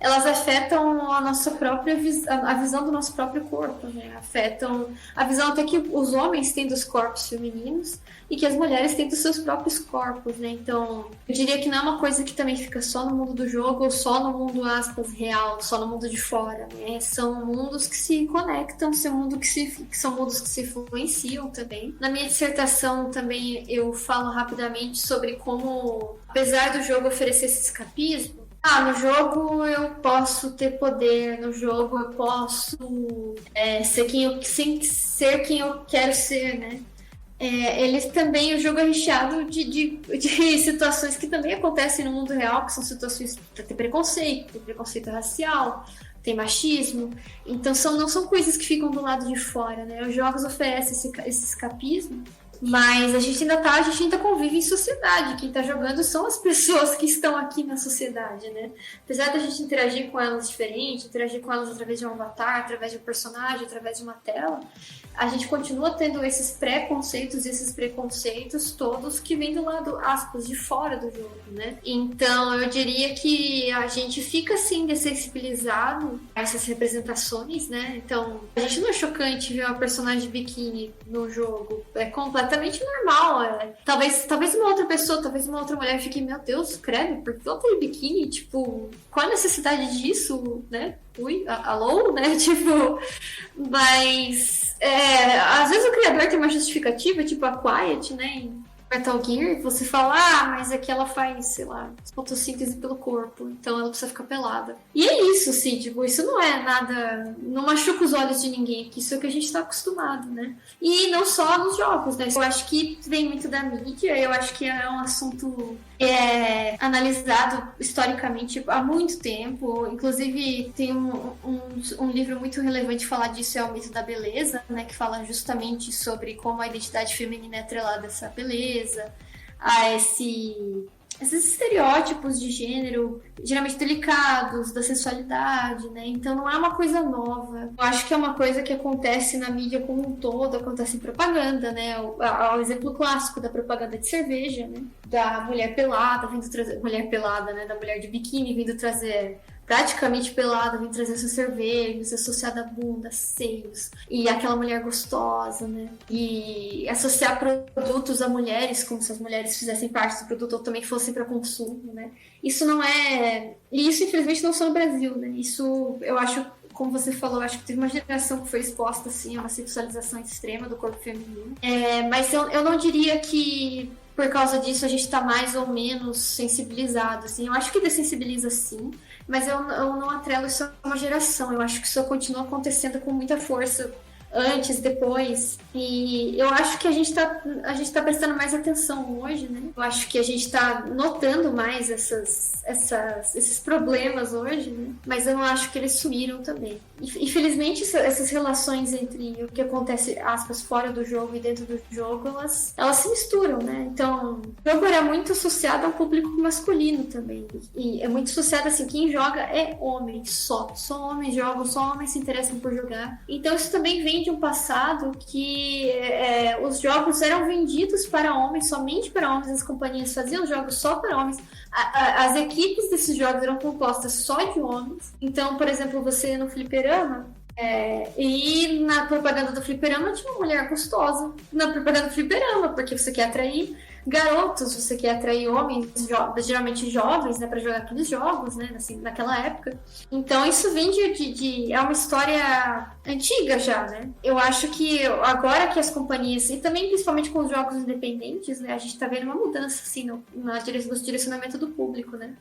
Elas afetam a nossa própria a visão do nosso próprio corpo, né? Afetam a visão até que os homens têm dos corpos femininos e que as mulheres têm dos seus próprios corpos, né? Então, eu diria que não é uma coisa que também fica só no mundo do jogo ou só no mundo, aspas, real, só no mundo de fora, né? São mundos que se conectam, são mundos que se influenciam também. Na minha dissertação também eu falo rapidamente sobre como, apesar do jogo oferecer esse escapismo, no jogo eu posso ter poder, no jogo eu posso ser quem eu quero ser, né? O jogo é recheado de situações que também acontecem no mundo real, que são situações que tem preconceito racial, tem machismo, então não são coisas que ficam do lado de fora, né? Os jogos oferecem esse escapismo, mas a gente ainda convive em sociedade. Quem tá jogando são as pessoas que estão aqui na sociedade, né? Apesar da gente interagir com elas diferente, interagir com elas através de um avatar, através de um personagem, através de uma tela, a gente continua tendo esses preconceitos e esses preconceitos todos que vêm do lado, aspas, de fora do jogo, né? Então, eu diria que a gente fica, assim, dessensibilizado a essas representações, né? Então, a gente não é chocante ver uma personagem de biquíni no jogo. É completamente normal. Talvez uma outra pessoa, talvez uma outra mulher fique, meu Deus, credo, por que ela tá de biquíni? Tipo, qual a necessidade disso, né? Alô, né? Tipo, mas às vezes o criador tem uma justificativa, tipo a Quiet, né? Em Metal Gear, você fala, mas aqui ela faz, sei lá, fotossíntese pelo corpo, então ela precisa ficar pelada. E é isso, assim, tipo, isso não é nada, não machuca os olhos de ninguém, que isso é o que a gente tá acostumado, né? E não só nos jogos, né? Eu acho que vem muito da mídia, eu acho que é um assunto analisado historicamente há muito tempo. Inclusive, tem um livro muito relevante falar disso, é o Mito da Beleza, né? Que fala justamente sobre como a identidade feminina é atrelada a essa beleza, a esses estereótipos de gênero, geralmente delicados, da sensualidade, né? Então não é uma coisa nova. Eu acho que é uma coisa que acontece na mídia como um todo, acontece em propaganda, né? O exemplo clássico da propaganda de cerveja, né? Da mulher pelada vindo trazer... Mulher pelada, né? Da mulher de biquíni vindo trazer... praticamente pelada, vindo trazer sua cerveja, associada a bunda, seios, e aquela mulher gostosa, né? E associar produtos a mulheres, como se as mulheres fizessem parte do produto ou também fossem para consumo, né? Isso não é... E isso, infelizmente, não só no Brasil, né? Isso, eu acho, como você falou, acho que teve uma geração que foi exposta, assim, a uma sexualização extrema do corpo feminino. Mas eu não diria que... por causa disso a gente tá mais ou menos sensibilizado, assim. Eu acho que dessensibiliza, sim, mas eu não atrelo isso a uma geração. Eu acho que isso continua acontecendo com muita força antes, depois. E eu acho que a gente tá prestando mais atenção hoje, né? Eu acho que a gente tá notando mais esses problemas hoje, né? Mas eu não acho que eles sumiram também. Infelizmente, essas relações entre o que acontece, aspas, fora do jogo e dentro do jogo, elas se misturam, né? Então, o jogo era muito associado ao público masculino também. E é muito associado, assim, quem joga é homem, só homens jogam, só homens se interessam por jogar. Então, isso também vem de um passado que os jogos eram vendidos para homens, somente para homens, as companhias faziam jogos só para homens. As equipes desses jogos eram compostas só de homens. Então, por exemplo, você ia no fliperama, e na propaganda do fliperama tinha uma mulher gostosa. Na propaganda do fliperama, porque você quer atrair garotos, você quer atrair homens, geralmente jovens, né, para jogar aqueles jogos, né, assim, naquela época. Então isso vem é uma história antiga já, né? Eu acho que agora que as companhias, e também principalmente com os jogos independentes, né, a gente tá vendo uma mudança, assim, no direcionamento do público, né?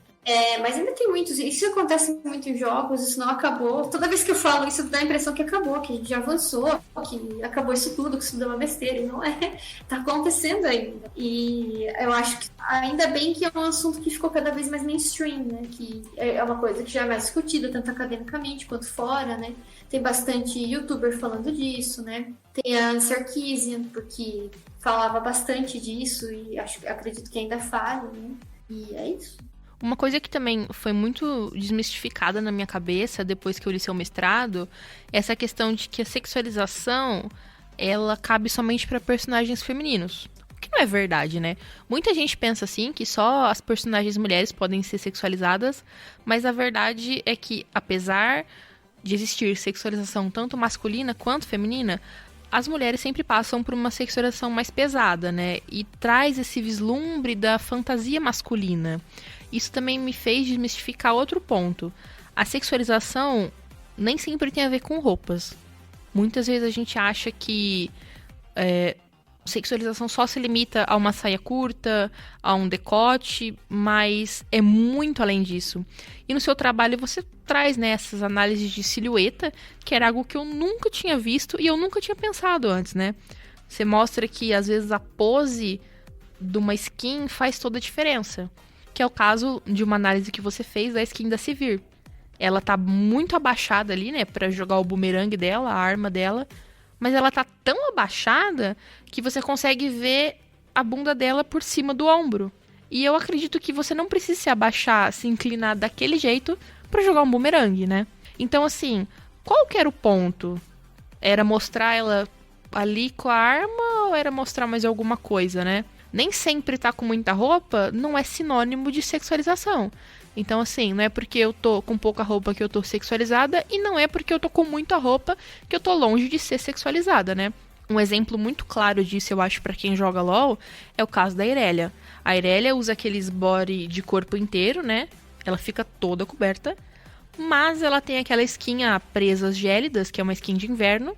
Mas ainda tem muitos, isso acontece muito em jogos, isso não acabou. Toda vez que eu falo isso, dá a impressão que acabou, que a gente já avançou, que acabou isso tudo, que isso deu uma besteira, e não é. Tá acontecendo ainda. E eu acho que ainda bem que é um assunto que ficou cada vez mais mainstream, né? Que é uma coisa que já é mais discutida, tanto academicamente quanto fora, né? Tem bastante youtuber falando disso, né? Tem a Anne Sarkeesian, porque falava bastante disso e acredito que ainda fale, né? E é isso. Uma coisa que também foi muito desmistificada na minha cabeça depois que eu li seu mestrado é essa questão de que a sexualização, ela cabe somente para personagens femininos. O que não é verdade, né? Muita gente pensa assim, que só as personagens mulheres podem ser sexualizadas, mas a verdade é que, apesar de existir sexualização tanto masculina quanto feminina, as mulheres sempre passam por uma sexualização mais pesada, né? E traz esse vislumbre da fantasia masculina. Isso também me fez desmistificar outro ponto. A sexualização nem sempre tem a ver com roupas. Muitas vezes a gente acha que sexualização só se limita a uma saia curta, a um decote, mas é muito além disso. E no seu trabalho você traz, né, essas análises de silhueta, que era algo que eu nunca tinha visto e eu nunca tinha pensado antes, né? Você mostra que às vezes a pose de uma skin faz toda a diferença. Que é o caso de uma análise que você fez da skin da Sivir. Ela tá muito abaixada ali, né, pra jogar o bumerangue dela, a arma dela, mas ela tá tão abaixada que você consegue ver a bunda dela por cima do ombro. E eu acredito que você não precisa se abaixar, se inclinar daquele jeito pra jogar um bumerangue, né? Então, assim, qual que era o ponto? Era mostrar ela ali com a arma ou era mostrar mais alguma coisa, né? Nem sempre tá com muita roupa não é sinônimo de sexualização. Então, assim, não é porque eu tô com pouca roupa que eu tô sexualizada e não é porque eu tô com muita roupa que eu tô longe de ser sexualizada, né? Um exemplo muito claro disso, eu acho, pra quem joga LoL, é o caso da Irelia. A Irelia usa aqueles body de corpo inteiro, né? Ela fica toda coberta, mas ela tem aquela skin a presas gélidas, que é uma skin de inverno,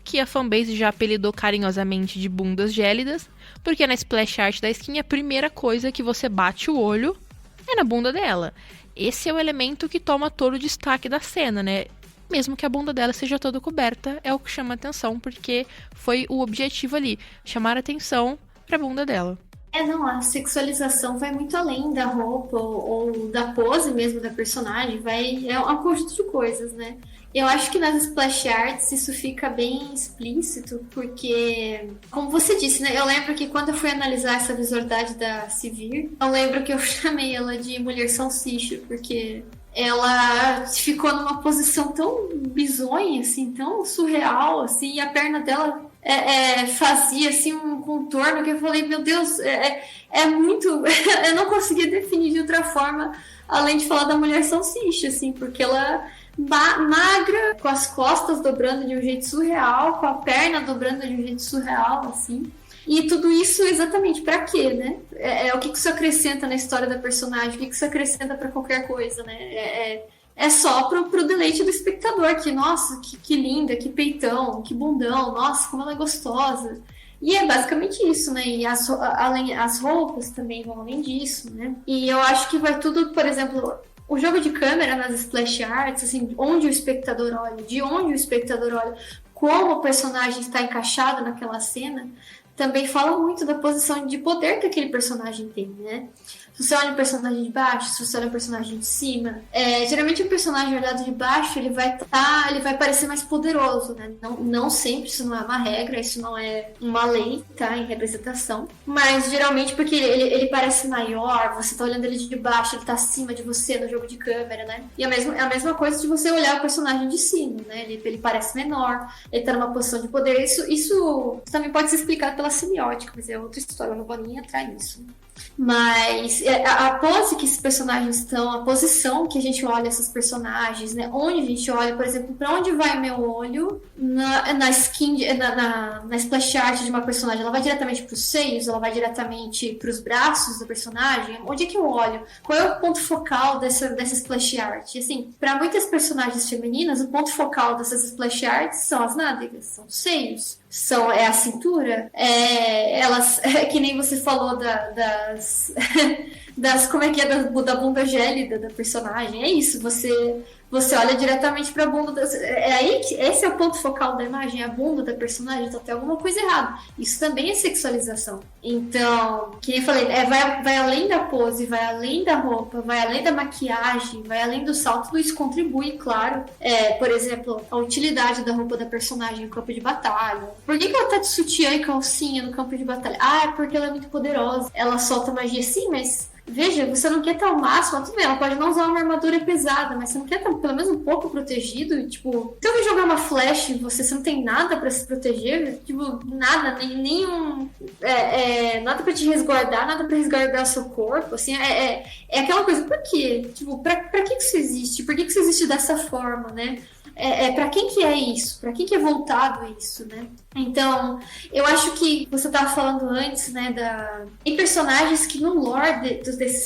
que a fanbase já apelidou carinhosamente de bundas gélidas, porque na splash art da skin a primeira coisa que você bate o olho é na bunda dela. Esse é o elemento que toma todo o destaque da cena, né? Mesmo que a bunda dela seja toda coberta, é o que chama atenção, porque foi o objetivo ali, chamar atenção pra bunda dela. Não, a sexualização vai muito além da roupa ou da pose mesmo da personagem, é um conjunto de coisas, né? Eu acho que nas splash arts isso fica bem explícito, porque, como você disse, né? Eu lembro que quando eu fui analisar essa visualidade da Sivir, eu lembro que eu chamei ela de mulher salsicha, porque ela ficou numa posição tão bizonha, assim, tão surreal, assim, e a perna dela fazia, assim, um contorno que eu falei, meu Deus, é muito... eu não conseguia definir de outra forma, além de falar da mulher salsicha, assim, porque ela... magra, com as costas dobrando de um jeito surreal, com a perna dobrando de um jeito surreal, assim. E tudo isso exatamente pra quê, né? O que isso acrescenta na história da personagem, o que isso acrescenta pra qualquer coisa, né? É só pro deleite do espectador, que, nossa, que linda, que peitão, que bundão, nossa, como ela é gostosa. E é basicamente isso, né? E as roupas também vão além disso, né? E eu acho que vai tudo, por exemplo... O jogo de câmera nas splash arts, assim, onde o espectador olha, de onde o espectador olha, como o personagem está encaixado naquela cena, também fala muito da posição de poder que aquele personagem tem, né? Se você olha o personagem de baixo, se você olha o personagem de cima, geralmente o personagem olhado de baixo, ele vai parecer mais poderoso, né? Não sempre, isso não é uma regra, isso não é uma lei, tá? Em representação. Mas geralmente porque ele parece maior, você tá olhando ele de baixo, ele tá acima de você no jogo de câmera, né? E é a mesma coisa de você olhar o personagem de cima, né? Ele parece menor, ele tá numa posição de poder. Isso também pode ser explicado pela semiótica, mas é outra história, eu não vou nem entrar nisso. Mas a pose que esses personagens estão, a posição que a gente olha esses personagens, né? Onde a gente olha, por exemplo, para onde vai meu olho na skin, na splash art de uma personagem, ela vai diretamente para os seios, ela vai diretamente para os braços do personagem. Onde é que eu olho? Qual é o ponto focal dessa splash art? E, assim, para muitas personagens femininas, o ponto focal dessas splash arts são as nádegas, são os seios. É a cintura, elas, que nem você falou como é que é da bunda gélida da personagem, é isso, você olha diretamente pra bunda, aí que esse é o ponto focal da imagem, a bunda da personagem, então tem alguma coisa errada, isso também é sexualização. Então, que nem eu falei, vai além da pose, vai além da roupa, vai além da maquiagem, vai além do salto, tudo isso contribui, claro, por exemplo, a utilidade da roupa da personagem no campo de batalha. Por que ela tá de sutiã e calcinha no campo de batalha? É porque ela é muito poderosa, ela solta magia sim, mas veja, você não quer estar ao máximo, tudo bem, ela pode não usar uma armadura pesada, mas você não quer estar pelo menos um pouco protegido, tipo, se alguém jogar uma flash em você não tem nada pra se proteger, tipo, nada, nenhum, nada pra te resguardar, nada pra resguardar seu corpo, assim, é aquela coisa, por quê? Tipo, pra que isso existe? Por que isso existe dessa forma, né? Pra quem que é isso? Pra quem que é voltado isso, né? Então, eu acho que você estava falando antes, né, tem personagens que no lore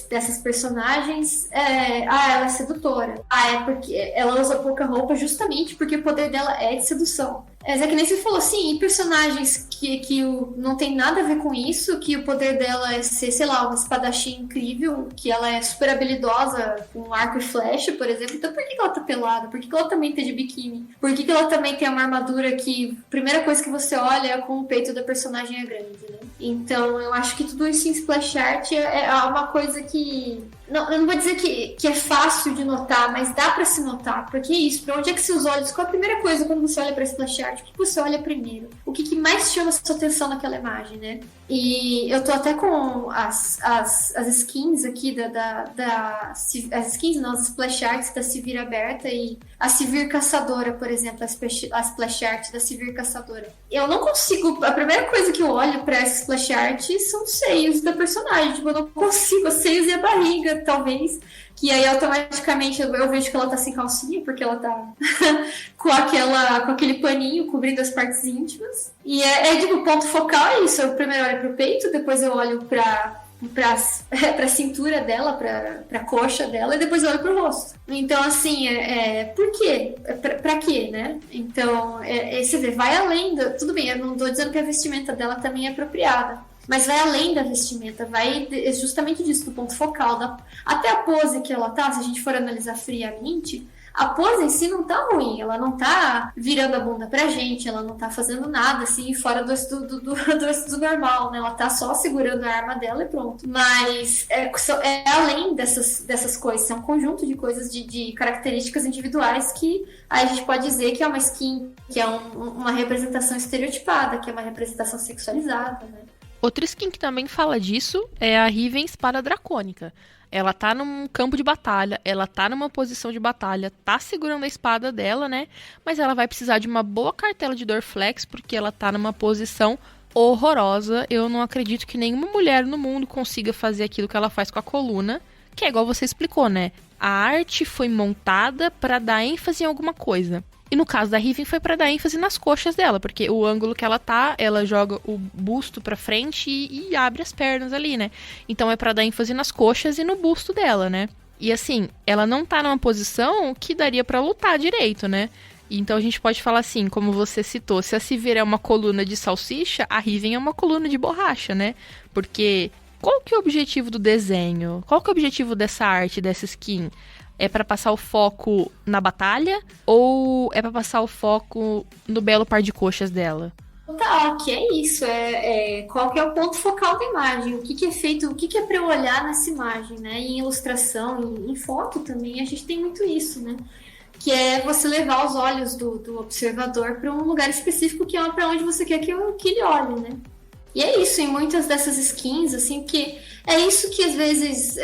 dessas personagens, ela é sedutora. É porque ela usa pouca roupa justamente porque o poder dela é de sedução. É que nem você falou, sim, e personagens que não tem nada a ver com isso, que o poder dela é ser, sei lá, uma espadachim incrível, que ela é super habilidosa com arco e flecha, por exemplo. Então por que ela tá pelada? Por que ela também tá de biquíni? Por que ela também tem uma armadura que a primeira coisa que você olha é como o peito da personagem é grande, né? Então eu acho que tudo isso em splash art é uma coisa que... Não, eu não vou dizer que é fácil de notar, mas dá pra se notar. Porque é isso, pra onde é que seus olhos... Qual é a primeira coisa quando você olha pra splash art? O que você olha primeiro? O que mais chama a sua atenção naquela imagem, né? E eu tô até com as skins aqui as skins não, as splash arts da Sivir aberta e a Sivir Caçadora, por exemplo, a splash art da Sivir Caçadora. Eu não consigo... A primeira coisa que eu olho pra essa splash art são os seios da personagem. Tipo, eu não consigo, os seios e a barriga, talvez, que aí automaticamente eu vejo que ela tá sem calcinha, porque ela tá com aquele paninho cobrindo as partes íntimas. E tipo, o ponto focal é isso, eu primeiro olho pro peito, depois eu olho pra cintura dela, pra coxa dela, e depois eu olho pro rosto. Então, assim, por quê? Pra quê, né? Então, você vê, vai além tudo bem, eu não tô dizendo que a vestimenta dela também é apropriada, mas vai além da vestimenta, vai justamente disso, do ponto focal, até a pose que ela tá, se a gente for analisar friamente, a pose em si não tá ruim, ela não tá virando a bunda pra gente, ela não tá fazendo nada assim fora do normal, né? Ela tá só segurando a arma dela e pronto. Mas além dessas coisas, é um conjunto de coisas, de características individuais que aí a gente pode dizer que é uma skin, que é uma representação estereotipada, que é uma representação sexualizada, né? Outra skin que também fala disso é a Riven Espada Dracônica. Ela tá num campo de batalha, ela tá numa posição de batalha, tá segurando a espada dela, né? Mas ela vai precisar de uma boa cartela de Dorflex, porque ela tá numa posição horrorosa. Eu não acredito que nenhuma mulher no mundo consiga fazer aquilo que ela faz com a coluna, que é igual você explicou, né? A arte foi montada pra dar ênfase em alguma coisa. E no caso da Riven foi pra dar ênfase nas coxas dela, porque o ângulo que ela tá, ela joga o busto pra frente e abre as pernas ali, né? Então é pra dar ênfase nas coxas e no busto dela, né? E assim, ela não tá numa posição que daria pra lutar direito, né? Então a gente pode falar assim, como você citou, se a Sivir é uma coluna de salsicha, a Riven é uma coluna de borracha, né? Porque qual que é o objetivo do desenho? Qual que é o objetivo dessa arte, dessa skin? É pra passar o foco na batalha ou é pra passar o foco no belo par de coxas dela? Total, que é isso, qual que é o ponto focal da imagem, o que que é feito, o que que é para eu olhar nessa imagem, né? Em ilustração, em foto também, a gente tem muito isso, né? Que é você levar os olhos do observador para um lugar específico que é para onde você quer que ele olhe, né? E é isso, em muitas dessas skins, assim, que é isso que às vezes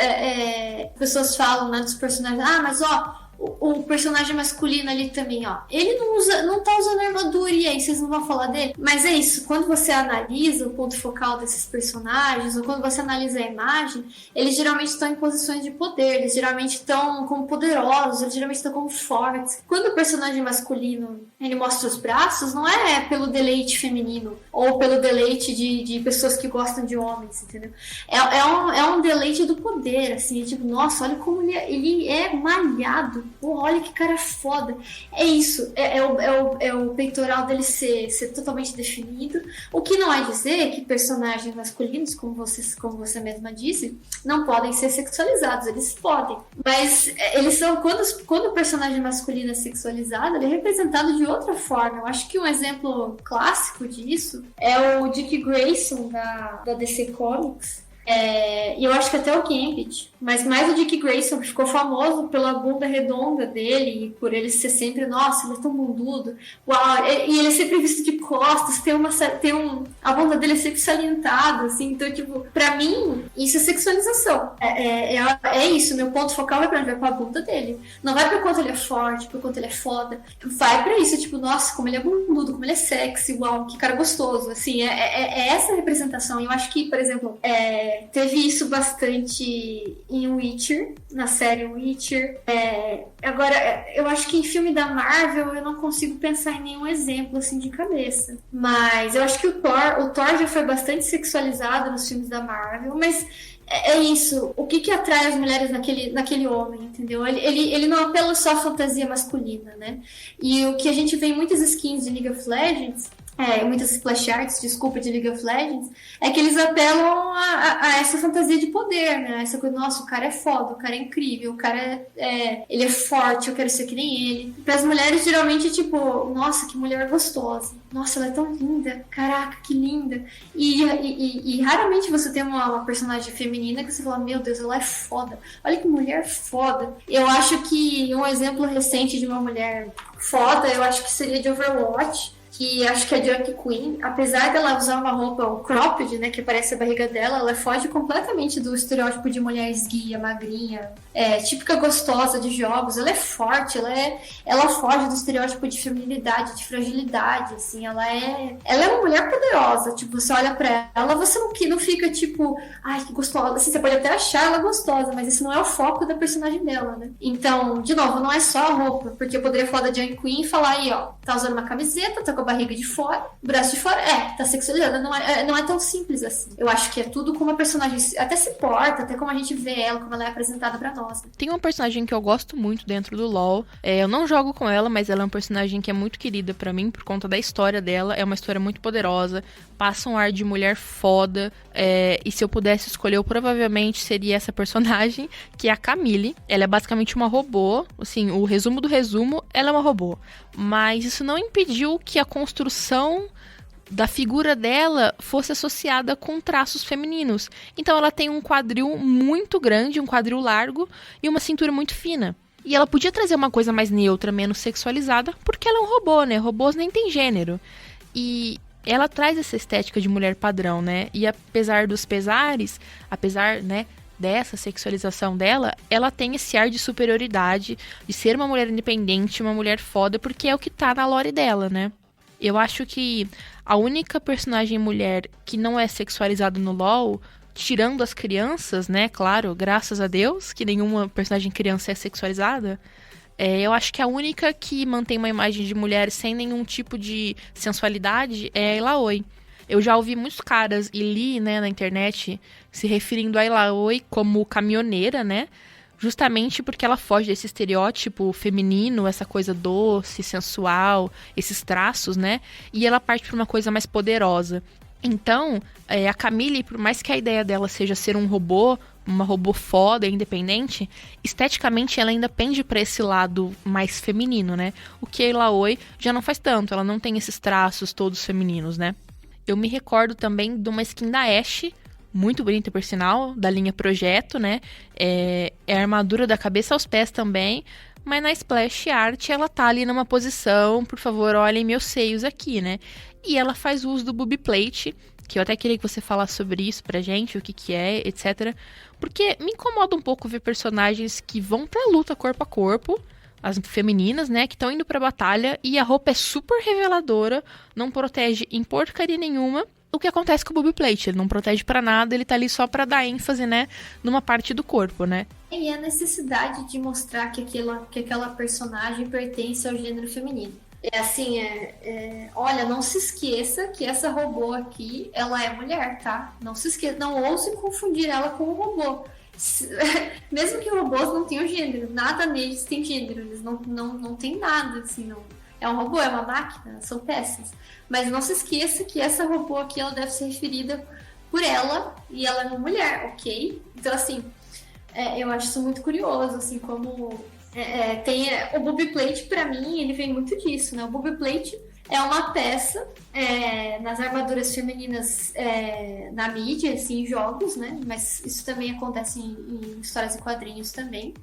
pessoas falam, né, dos personagens, mas ó, o personagem masculino ali também, ó, ele não tá usando armadura, e aí vocês não vão falar dele? Mas é isso, quando você analisa o ponto focal desses personagens, ou quando você analisa a imagem, eles geralmente estão em posições de poder, eles geralmente estão como poderosos, eles geralmente estão como fortes. Quando o personagem masculino, ele mostra os braços, não é pelo deleite feminino, ou pelo deleite de pessoas que gostam de homens, entendeu? É um deleite do poder, assim, tipo, nossa, olha como ele é malhado. Pô, olha que cara foda. É isso, é o peitoral dele ser totalmente definido. O que não é dizer que personagens masculinos, como você mesma disse, não podem ser sexualizados. Eles podem. Mas eles são. Quando o personagem masculino é sexualizado, ele é representado de outra forma. Eu acho que um exemplo clássico disso é o Dick Grayson da DC Comics. E eu acho que até o Gambit, mas mais o Dick Grayson, que ficou famoso pela bunda redonda dele e por ele ser sempre, nossa, ele é tão bundudo, uau, e ele é sempre visto de costas, a bunda dele é sempre salientada, assim, então, tipo, pra mim, isso é sexualização, é isso, meu ponto focal vai pra bunda dele, não vai pro quanto ele é forte, pro quanto ele é foda, vai pra isso, tipo, nossa, como ele é bundudo, como ele é sexy, uau, que cara gostoso, assim, é essa representação, e eu acho que, por exemplo, teve isso bastante em Witcher, na série Witcher. Agora, eu acho que em filme da Marvel eu não consigo pensar em nenhum exemplo assim de cabeça. Mas eu acho que o Thor já foi bastante sexualizado nos filmes da Marvel, mas é isso. O que atrai as mulheres naquele homem, entendeu? Ele não apela só à fantasia masculina, né? E o que a gente vê em muitas skins de League of Legends, muitas splash arts, desculpa, de League of Legends, é que eles apelam a essa fantasia de poder, né? Essa coisa, nossa, o cara é foda, o cara é incrível, o cara ele é forte, eu quero ser que nem ele. Para as mulheres, geralmente, tipo, nossa, que mulher gostosa. Nossa, ela é tão linda. Caraca, que linda. E raramente você tem uma personagem feminina que você fala, meu Deus, ela é foda. Olha que mulher foda. Eu acho que um exemplo recente de uma mulher foda, eu acho que seria de Overwatch, que acho que é a Junk Queen, apesar dela usar uma roupa cropped, né, que parece a barriga dela, ela foge completamente do estereótipo de mulher esguia, magrinha, típica gostosa de jogos. Ela é forte, ela foge do estereótipo de feminilidade, de fragilidade, assim, ela é uma mulher poderosa. Tipo, você olha pra ela, você não fica tipo, ai, que gostosa. Assim, você pode até achar ela gostosa, mas esse não é o foco da personagem dela, né? Então, de novo, não é só a roupa, porque eu poderia falar da Junk Queen e falar aí, ó, tá usando uma camiseta, tá com a barriga de fora, o braço de fora, tá sexualizada. Não é tão simples assim. Eu acho que é tudo como a personagem até se porta, até como a gente vê ela, como ela é apresentada pra nós. Tem uma personagem que eu gosto muito dentro do LoL. Eu não jogo com ela, mas ela é uma personagem que é muito querida pra mim por conta da história dela. É uma história muito poderosa, passa um ar de mulher foda. E se eu pudesse escolher, eu provavelmente seria essa personagem, que é a Camille. Ela é basicamente uma robô. Assim, o resumo do resumo, ela é uma robô. Mas isso não impediu que a construção da figura dela fosse associada com traços femininos. Então ela tem um quadril muito grande, um quadril largo e uma cintura muito fina. E ela podia trazer uma coisa mais neutra, menos sexualizada, porque ela é um robô, né? Robôs nem tem gênero. E ela traz essa estética de mulher padrão, né? E apesar dos pesares, apesar, né, dessa sexualização dela, ela tem esse ar de superioridade, de ser uma mulher independente, uma mulher foda, porque é o que tá na lore dela, né? Eu acho que a única personagem mulher que não é sexualizada no LoL, tirando as crianças, né, claro, graças a Deus, que nenhuma personagem criança é sexualizada, eu acho que a única que mantém uma imagem de mulher sem nenhum tipo de sensualidade é a Illaoi. Eu já ouvi muitos caras e li, né, na internet se referindo a Illaoi como caminhoneira, né? Justamente porque ela foge desse estereótipo feminino, essa coisa doce, sensual, esses traços, né? E ela parte para uma coisa mais poderosa. Então, a Camille, por mais que a ideia dela seja ser um robô uma robô foda, independente, esteticamente ela ainda pende pra esse lado mais feminino, né? O que a Illaoi já não faz tanto, ela não tem esses traços todos femininos, né? Eu me recordo também de uma skin da Ashe, muito bonita por sinal, da linha Projeto, né? É a armadura da cabeça aos pés também, mas na Splash Art ela tá ali numa posição, por favor, olhem meus seios aqui, né? E ela faz uso do booby plate, que eu até queria que você falasse sobre isso pra gente, o que que é, etc. Porque me incomoda um pouco ver personagens que vão pra luta corpo a corpo, as femininas, né, que estão indo pra batalha, e a roupa é super reveladora, não protege em porcaria nenhuma. O que acontece com o booby plate, ele não protege pra nada, ele tá ali só pra dar ênfase, né, numa parte do corpo, né? E a necessidade de mostrar que aquela personagem pertence ao gênero feminino. É assim, olha, não se esqueça que essa robô aqui, ela é mulher, tá? Não se esqueça, não ouse confundir ela com um robô. Mesmo que robôs não tenham gênero, nada neles tem gênero, eles não tem nada, assim, não. É um robô, é uma máquina, são peças. Mas não se esqueça que essa robô aqui, ela deve ser referida por ela, e ela é uma mulher, ok? Então, assim, eu acho isso muito curioso, assim, como... tem o booby plate, pra mim, ele vem muito disso, né? O booby plate é uma peça nas armaduras femininas na mídia, assim, em jogos, né? Mas isso também acontece em histórias e quadrinhos também.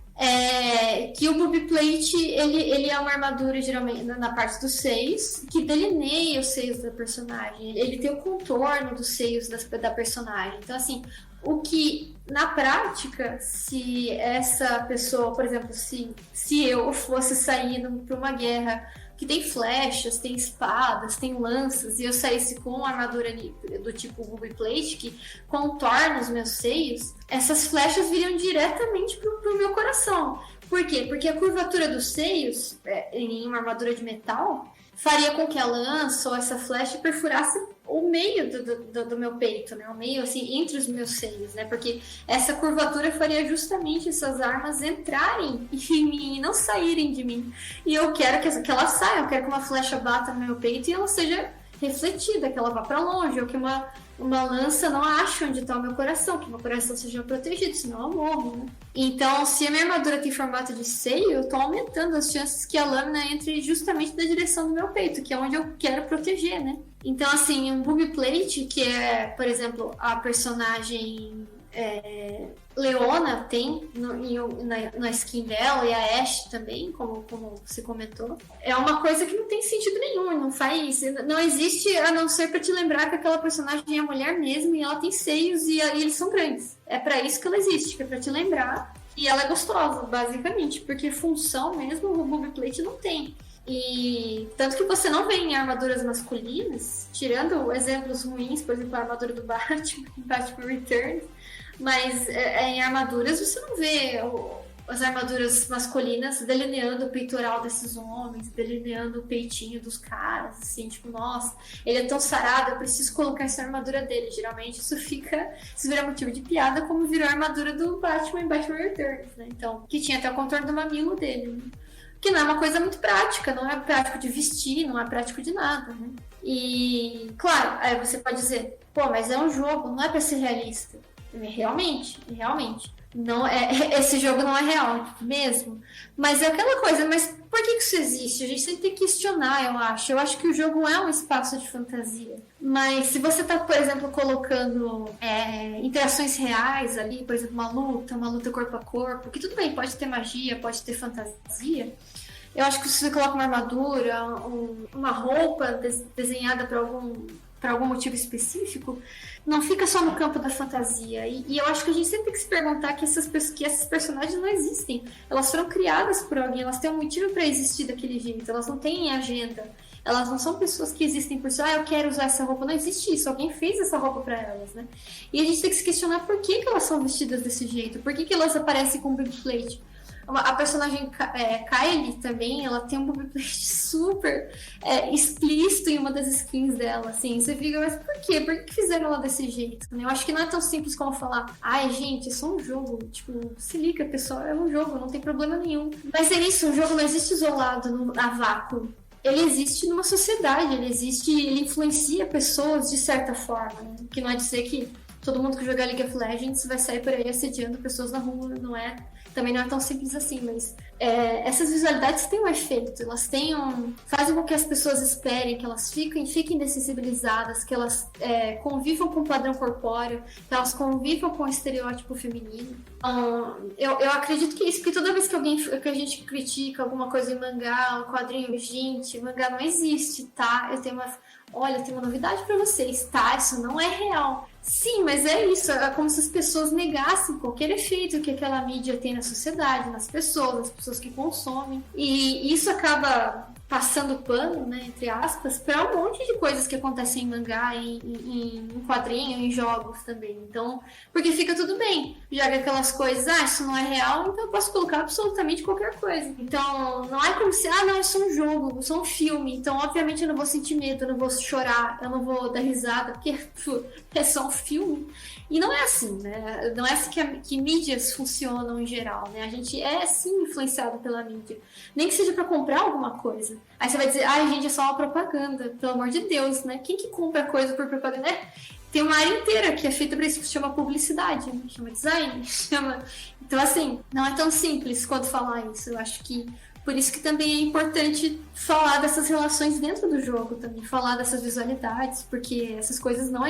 Que o booby plate, ele é uma armadura, geralmente, na parte dos seios, que delineia os seios da personagem. Ele tem o contorno dos seios da personagem. Então, assim, o que, na prática, se essa pessoa, por exemplo, se eu fosse sair para uma guerra que tem flechas, tem espadas, tem lanças, e eu saísse com uma armadura do tipo booby plate, que contorna os meus seios, essas flechas viriam diretamente pro meu coração. Por quê? Porque a curvatura dos seios, em uma armadura de metal, faria com que a lança ou essa flecha perfurasse o meio do meu peito, né? O meio, assim, entre os meus seios, né? Porque essa curvatura faria justamente essas armas entrarem em mim e não saírem de mim. E eu quero que ela saia, eu quero que uma flecha bata no meu peito e ela seja refletida, que ela vá para longe, ou que uma lança não ache onde está o meu coração, que meu coração seja protegido, senão eu morro, né? Então, se a minha armadura tem formato de seio, eu estou aumentando as chances que a lâmina entre justamente na direção do meu peito, que é onde eu quero proteger, né? Então, assim, um booby plate, que é, por exemplo, a personagem Leona tem na skin dela, e a Ashe também, como você comentou, é uma coisa que não tem sentido nenhum, não existe a não ser para te lembrar que aquela personagem é mulher mesmo e ela tem seios e eles são grandes. É para isso que ela existe, que é para te lembrar, e ela é gostosa, basicamente, porque função mesmo o booby plate não tem. E tanto que você não vê em armaduras masculinas, tirando exemplos ruins, por exemplo, a armadura do Batman Returns, mas em armaduras você não vê as armaduras masculinas delineando o peitoral desses homens, delineando o peitinho dos caras, assim, tipo, nossa, ele é tão sarado, eu preciso colocar essa armadura dele. Geralmente isso vira motivo de piada, como virou a armadura do Batman em Batman Returns, né? Então, que tinha até o contorno do mamilo dele, né? Que não é uma coisa muito prática, não é prático de vestir, não é prático de nada, né? E, claro, aí você pode dizer, pô, mas é um jogo, não é pra ser realista. Realmente. Não esse jogo não é real mesmo. Mas é aquela coisa, mas por que isso existe? A gente sempre tem que questionar, eu acho. Eu acho que o jogo é um espaço de fantasia. Mas se você tá, por exemplo, colocando interações reais ali, por exemplo, uma luta corpo a corpo, que tudo bem, pode ter magia, pode ter fantasia. Eu acho que se você coloca uma armadura, uma roupa desenhada para algum motivo específico, não fica só no campo da fantasia. E eu acho que a gente sempre tem que se perguntar que esses personagens não existem. Elas foram criadas por alguém, elas têm um motivo para existir daquele jeito, elas não têm agenda. Elas não são pessoas que existem por si, eu quero usar essa roupa. Não existe isso, alguém fez essa roupa para elas, né? E a gente tem que se questionar por que elas são vestidas desse jeito, por que elas aparecem com booby plate. A personagem Kylie também, ela tem um booby plate super explícito em uma das skins dela, assim. Você fica, mas por quê? Por que fizeram ela desse jeito? Eu acho que não é tão simples como falar, ai, gente, é só um jogo. Tipo, se liga, pessoal, é um jogo, não tem problema nenhum. Mas é isso, um jogo não existe isolado a vácuo. Ele existe numa sociedade, ele influencia pessoas de certa forma, né? Que não é dizer que todo mundo que jogar League of Legends vai sair por aí assediando pessoas na rua, também não é tão simples assim, mas essas visualidades têm um efeito, elas fazem com que as pessoas esperem, que elas fiquem dessensibilizadas, que elas convivam com o padrão corpóreo, que elas convivam com o estereótipo feminino. Eu acredito que isso, porque toda vez que a gente critica alguma coisa em mangá, um quadrinho, gente, mangá não existe, tá? Eu tenho uma novidade pra vocês, tá? Isso não é real. Sim, mas é isso, é como se as pessoas negassem qualquer efeito que aquela mídia tem na sociedade, nas pessoas que consomem. E isso acaba passando pano, né, entre aspas, para um monte de coisas que acontecem em mangá, em quadrinho, em jogos também. Então, porque fica tudo bem. Joga aquelas coisas, isso não é real, então eu posso colocar absolutamente qualquer coisa. Então, não é como se, não, isso é um jogo, isso é um filme. Então, obviamente, eu não vou sentir medo, eu não vou chorar, eu não vou dar risada, porque é só um filme. E não é assim, né? Não é assim que mídias funcionam em geral, né? A gente é, sim, influenciado pela mídia. Nem que seja para comprar alguma coisa. Aí você vai dizer, gente, é só uma propaganda. Pelo amor de Deus, né? Quem que compra coisa por propaganda? Tem uma área inteira que é feita para isso, que se chama publicidade, né? Chama design, Então, assim, não é tão simples quanto falar isso. Eu acho que por isso que também é importante falar dessas relações dentro do jogo também, falar dessas visualidades, porque essas coisas não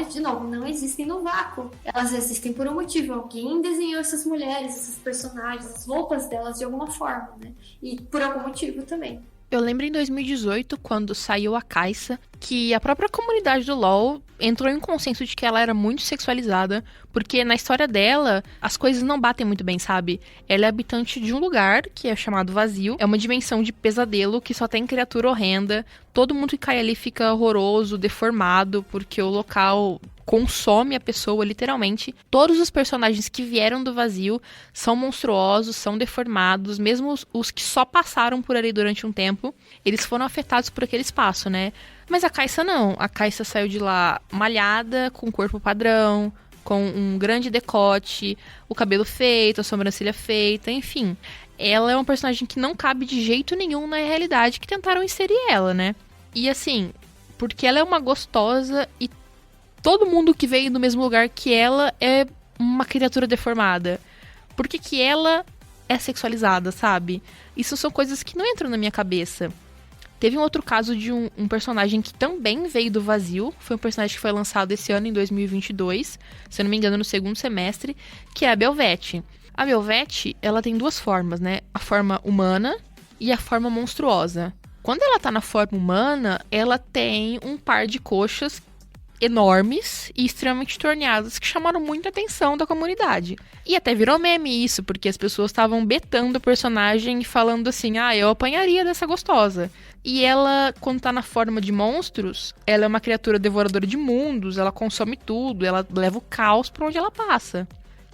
existem no vácuo. Elas existem por um motivo. Alguém desenhou essas mulheres, esses personagens, as roupas delas de alguma forma, né? E por algum motivo também. Eu lembro em 2018, quando saiu a Kai'Sa, que a própria comunidade do LoL entrou em consenso de que ela era muito sexualizada, porque na história dela, as coisas não batem muito bem, sabe? Ela é habitante de um lugar que é chamado Vazio, é uma dimensão de pesadelo que só tem criatura horrenda, todo mundo que cai ali fica horroroso, deformado, porque o local consome a pessoa, literalmente. Todos os personagens que vieram do Vazio são monstruosos, são deformados, mesmo os que só passaram por ali durante um tempo, eles foram afetados por aquele espaço, né? Mas a Kai'Sa não. A Kai'Sa saiu de lá malhada, com corpo padrão, com um grande decote, o cabelo feito, a sobrancelha feita, enfim. Ela é um personagem que não cabe de jeito nenhum na realidade que tentaram inserir ela, né? E assim, porque ela é uma gostosa e todo mundo que veio do mesmo lugar que ela é uma criatura deformada. Por que ela é sexualizada, sabe? Isso são coisas que não entram na minha cabeça. Teve um outro caso de um personagem que também veio do Vazio. Foi um personagem que foi lançado esse ano, em 2022. Se eu não me engano, no segundo semestre. Que é a Belvete. A Belvete, ela tem duas formas, né? A forma humana e a forma monstruosa. Quando ela tá na forma humana, ela tem um par de coxas enormes e extremamente torneadas que chamaram muita atenção da comunidade. E até virou meme isso, porque as pessoas estavam betando o personagem e falando assim, eu apanharia dessa gostosa. E ela, quando tá na forma de monstros, ela é uma criatura devoradora de mundos, ela consome tudo, ela leva o caos pra onde ela passa.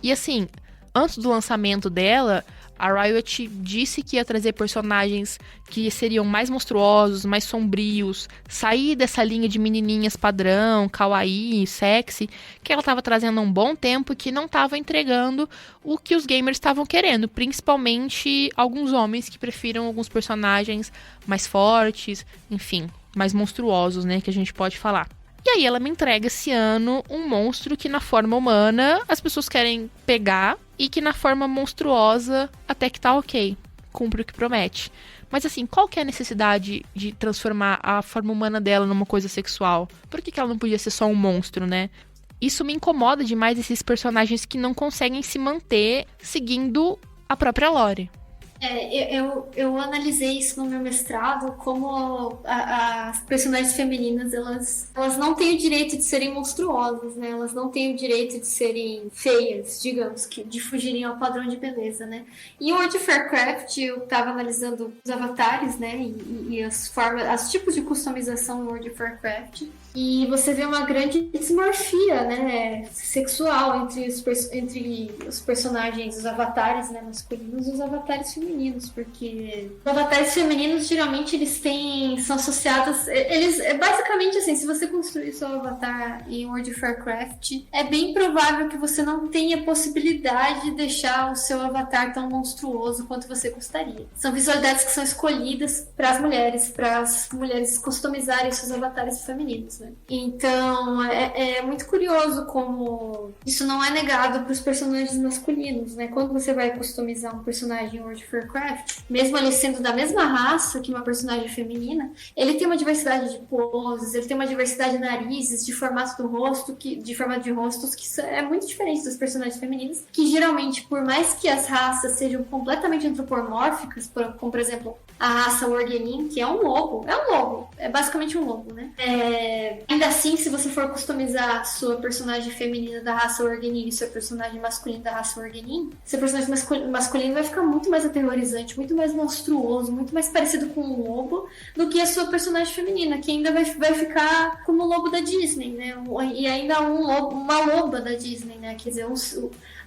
E assim, antes do lançamento dela, a Riot disse que ia trazer personagens que seriam mais monstruosos, mais sombrios, sair dessa linha de menininhas padrão, kawaii, sexy, que ela estava trazendo há um bom tempo e que não estava entregando o que os gamers estavam querendo, principalmente alguns homens que prefiram alguns personagens mais fortes, enfim, mais monstruosos, né, que a gente pode falar. E aí ela me entrega esse ano um monstro que na forma humana as pessoas querem pegar e que na forma monstruosa até que tá ok, cumpre o que promete. Mas assim, qual que é a necessidade de transformar a forma humana dela numa coisa sexual? Por que ela não podia ser só um monstro, né? Isso me incomoda demais, esses personagens que não conseguem se manter seguindo a própria lore. Eu analisei isso no meu mestrado, como as personagens femininas, elas não têm o direito de serem monstruosas, né? Elas não têm o direito de serem feias, digamos, de fugirem ao padrão de beleza, né? E em World of Warcraft, eu tava analisando os avatares, né? E as formas, os tipos de customização em World of Warcraft. E você vê uma grande dismorfia, né, sexual entre os personagens, os avatares, né, masculinos e os avatares femininos. femininos, porque os avatares femininos geralmente são associados, é basicamente assim, se você construir seu avatar em World of Warcraft, é bem provável que você não tenha possibilidade de deixar o seu avatar tão monstruoso quanto você gostaria. São visualidades que são escolhidas para as mulheres customizarem seus avatares femininos, né? Então é muito curioso como isso não é negado para os personagens masculinos, né? Quando você vai customizar um personagem em World of Warcraft, mesmo ele sendo da mesma raça que uma personagem feminina, ele tem uma diversidade de poses, ele tem uma diversidade de narizes, de formato do rosto, de formato de rostos que é muito diferente dos personagens femininos, que geralmente, por mais que as raças sejam completamente antropomórficas, como por exemplo a raça Worgenin, que é um lobo, é basicamente um lobo, né? Ainda assim, se você for customizar a sua personagem feminina da raça Worgenin e seu personagem masculino da raça Worgenin, seu personagem masculino vai ficar muito mais aterrorizante, muito mais monstruoso, muito mais parecido com um lobo do que a sua personagem feminina, que ainda vai ficar como o lobo da Disney, né? E ainda uma loba da Disney, né? Quer dizer,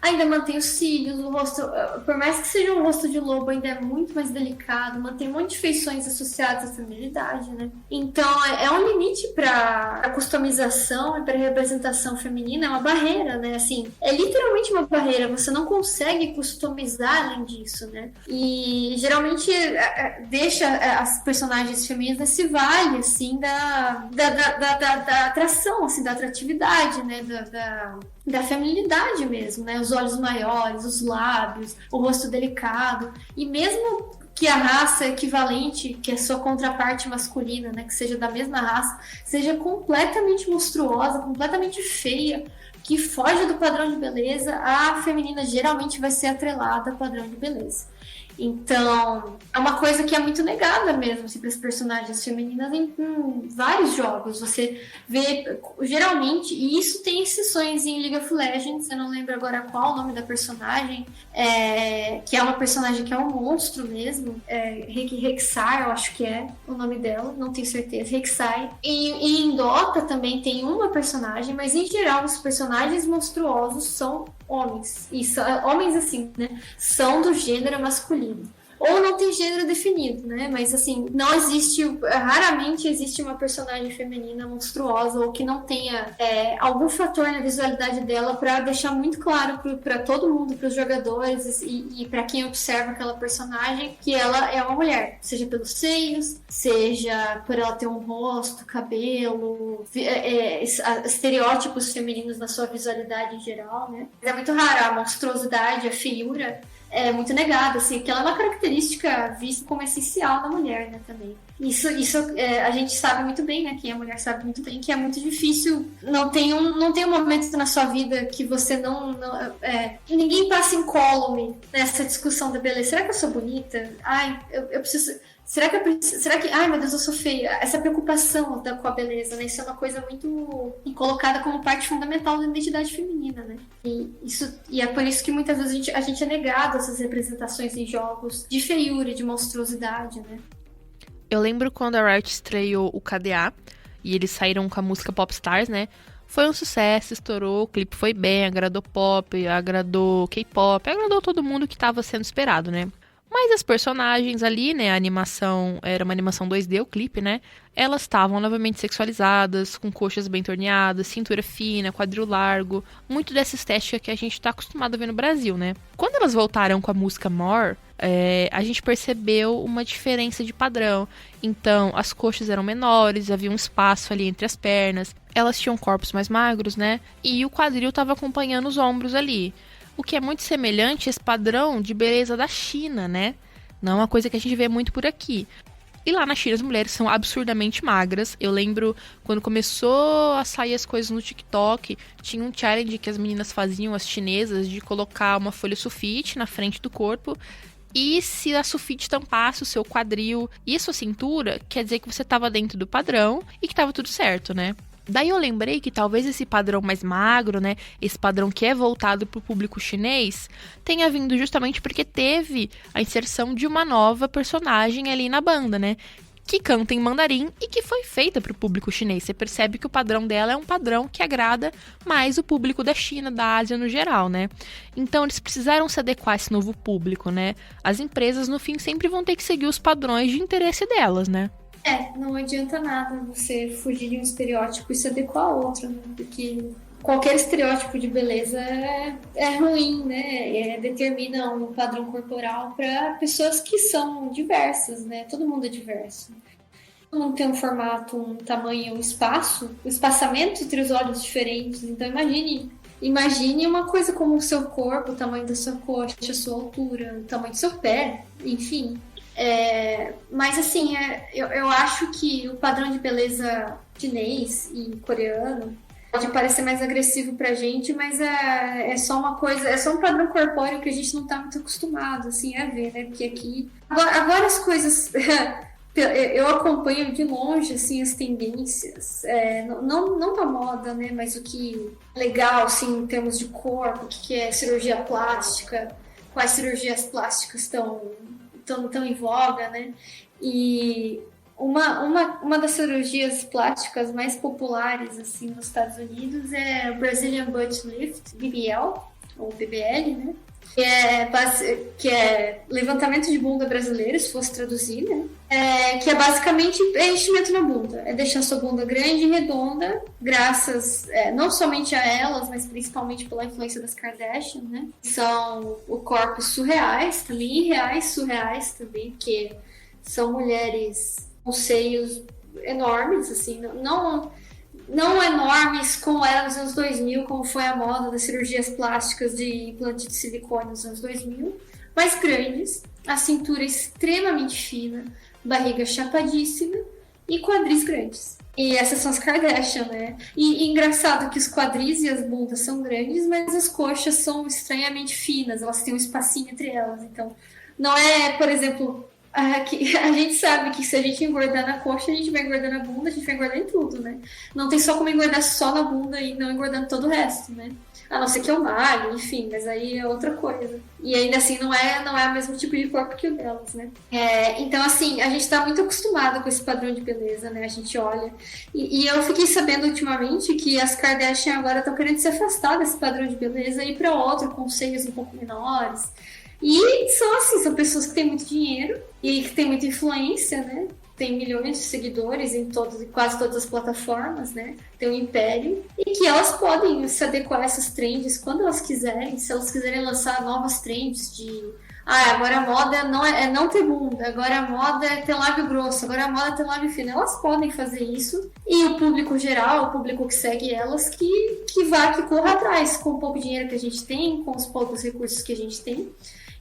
ainda mantém os cílios, o rosto, por mais que seja um rosto de lobo, ainda é muito mais delicado, mantém um monte de feições associadas à feminilidade, né? Então, é um limite para a customização e para a representação feminina, é uma barreira, né? Assim, é literalmente uma barreira, você não consegue customizar além disso, né? E geralmente deixa as personagens femininas nesse vale, assim, da atração, assim, da atratividade, né? Da feminilidade mesmo, né? Os olhos maiores, os lábios, o rosto delicado. E mesmo que a raça equivalente, que a sua contraparte masculina, né, que seja da mesma raça, seja completamente monstruosa, completamente feia, que foge do padrão de beleza, a feminina geralmente vai ser atrelada ao padrão de beleza. Então, é uma coisa que é muito negada mesmo, assim, para as personagens femininas em vários jogos. Você vê, geralmente, e isso tem exceções em League of Legends, eu não lembro agora qual o nome da personagem, que é uma personagem que é um monstro mesmo, Rek'Sai, eu acho que é o nome dela, não tenho certeza, Rek'Sai. E em Dota também tem uma personagem, mas em geral os personagens monstruosos são homens, e homens assim, né, são do gênero masculino. Ou não tem gênero definido, né? Mas assim, não existe, raramente existe uma personagem feminina monstruosa ou que não tenha algum fator na visualidade dela para deixar muito claro para todo mundo, para os jogadores e para quem observa aquela personagem que ela é uma mulher, seja pelos seios, seja por ela ter um rosto, cabelo, estereótipos femininos na sua visualidade em geral, né? É muito raro a monstruosidade, a feiura é muito negada, assim, que ela é uma característica vista como essencial da mulher, né, também. Isso a gente sabe muito bem, né, quem é mulher sabe muito bem que é muito difícil, não tem um momento na sua vida que você ninguém passa incólume nessa discussão da beleza. Será que eu sou bonita? Ai, eu preciso... Será que, ai meu Deus, eu sou feia? Essa preocupação com a beleza, né? Isso é uma coisa muito colocada como parte fundamental da identidade feminina, né? E é por isso que muitas vezes a gente é negado essas representações em jogos de feiura, de monstruosidade, né? Eu lembro quando a Riot estreou o KDA e eles saíram com a música Popstars, né? Foi um sucesso, estourou, o clipe foi bem, agradou pop, agradou K-pop, agradou todo mundo que estava sendo esperado, né? Mas as personagens ali, né, a animação, era uma animação 2D, o clipe, né, elas estavam novamente sexualizadas, com coxas bem torneadas, cintura fina, quadril largo, muito dessa estética que a gente tá acostumado a ver no Brasil, né. Quando elas voltaram com a música More, a gente percebeu uma diferença de padrão. Então, as coxas eram menores, havia um espaço ali entre as pernas, elas tinham corpos mais magros, né, e o quadril tava acompanhando os ombros ali. O que é muito semelhante a esse padrão de beleza da China, né? Não é uma coisa que a gente vê muito por aqui. E lá na China as mulheres são absurdamente magras. Eu lembro quando começou a sair as coisas no TikTok, tinha um challenge que as meninas faziam, as chinesas, de colocar uma folha sulfite na frente do corpo. E se a sulfite tampasse o seu quadril e a sua cintura, quer dizer que você estava dentro do padrão e que estava tudo certo, né? Daí eu lembrei que talvez esse padrão mais magro, né, esse padrão que é voltado para o público chinês, tenha vindo justamente porque teve a inserção de uma nova personagem ali na banda, né, que canta em mandarim e que foi feita para o público chinês. Você percebe que o padrão dela é um padrão que agrada mais o público da China, da Ásia no geral, né? Então eles precisaram se adequar a esse novo público, né? As empresas, no fim, sempre vão ter que seguir os padrões de interesse delas, né? Não adianta nada você fugir de um estereótipo e se adequar a outro, né? Porque qualquer estereótipo de beleza é ruim, né? Determina um padrão corporal para pessoas que são diversas, né? Todo mundo é diverso. Todo mundo tem um formato, um tamanho, um espaço, um espaçamento entre os olhos diferentes. Então imagine uma coisa como o seu corpo, o tamanho da sua coxa, a sua altura, o tamanho do seu pé, enfim. Mas assim, eu acho que o padrão de beleza chinês e coreano pode parecer mais agressivo pra gente, mas é só uma coisa, é só um padrão corpóreo que a gente não tá muito acostumado, assim, a ver, né? Porque aqui... Agora as coisas... eu acompanho de longe, assim, as tendências, não da moda, né? Mas o que é legal, assim, em termos de corpo, o que é cirurgia plástica, quais cirurgias plásticas estão em voga, né? E uma das cirurgias plásticas mais populares assim nos Estados Unidos é o Brazilian Butt Lift, BBL, ou BBL, né? Que é levantamento de bunda brasileiro, se fosse traduzir, né? Que é basicamente enchimento na bunda. É deixar sua bunda grande e redonda, graças não somente a elas, mas principalmente pela influência das Kardashian, né? São corpos surreais, também irreais, surreais também, porque são mulheres com seios enormes, assim, não enormes como era nos anos 2000, como foi a moda das cirurgias plásticas de implante de silicone nos anos 2000, mas grandes, a cintura extremamente fina, barriga chapadíssima e quadris grandes. E essas são as Kardashian, né? E engraçado que os quadris e as bundas são grandes, mas as coxas são estranhamente finas, elas têm um espacinho entre elas. Então, não é, por exemplo... A gente sabe que se a gente engordar na coxa, a gente vai engordar na bunda, a gente vai engordar em tudo, né? Não tem só como engordar só na bunda e não engordando todo o resto, né? A não ser que eu malhe, enfim, mas aí é outra coisa. E ainda assim não é o mesmo tipo de corpo que o delas, né? Então, assim, a gente tá muito acostumado com esse padrão de beleza, né? A gente olha. E eu fiquei sabendo ultimamente que as Kardashian agora estão querendo se afastar desse padrão de beleza e ir pra outro, com seios um pouco menores. E são pessoas que têm muito dinheiro e que têm muita influência, né? Tem milhões de seguidores em quase todas as plataformas, né? Tem um império. E que elas podem se adequar a essas trends quando elas quiserem. Se elas quiserem lançar novas trends de... agora a moda não ter bunda. Agora a moda é ter lábio grosso. Agora a moda é ter lábio fino. Elas podem fazer isso. E o público geral, o público que segue elas, que corra atrás com o pouco dinheiro que a gente tem, com os poucos recursos que a gente tem.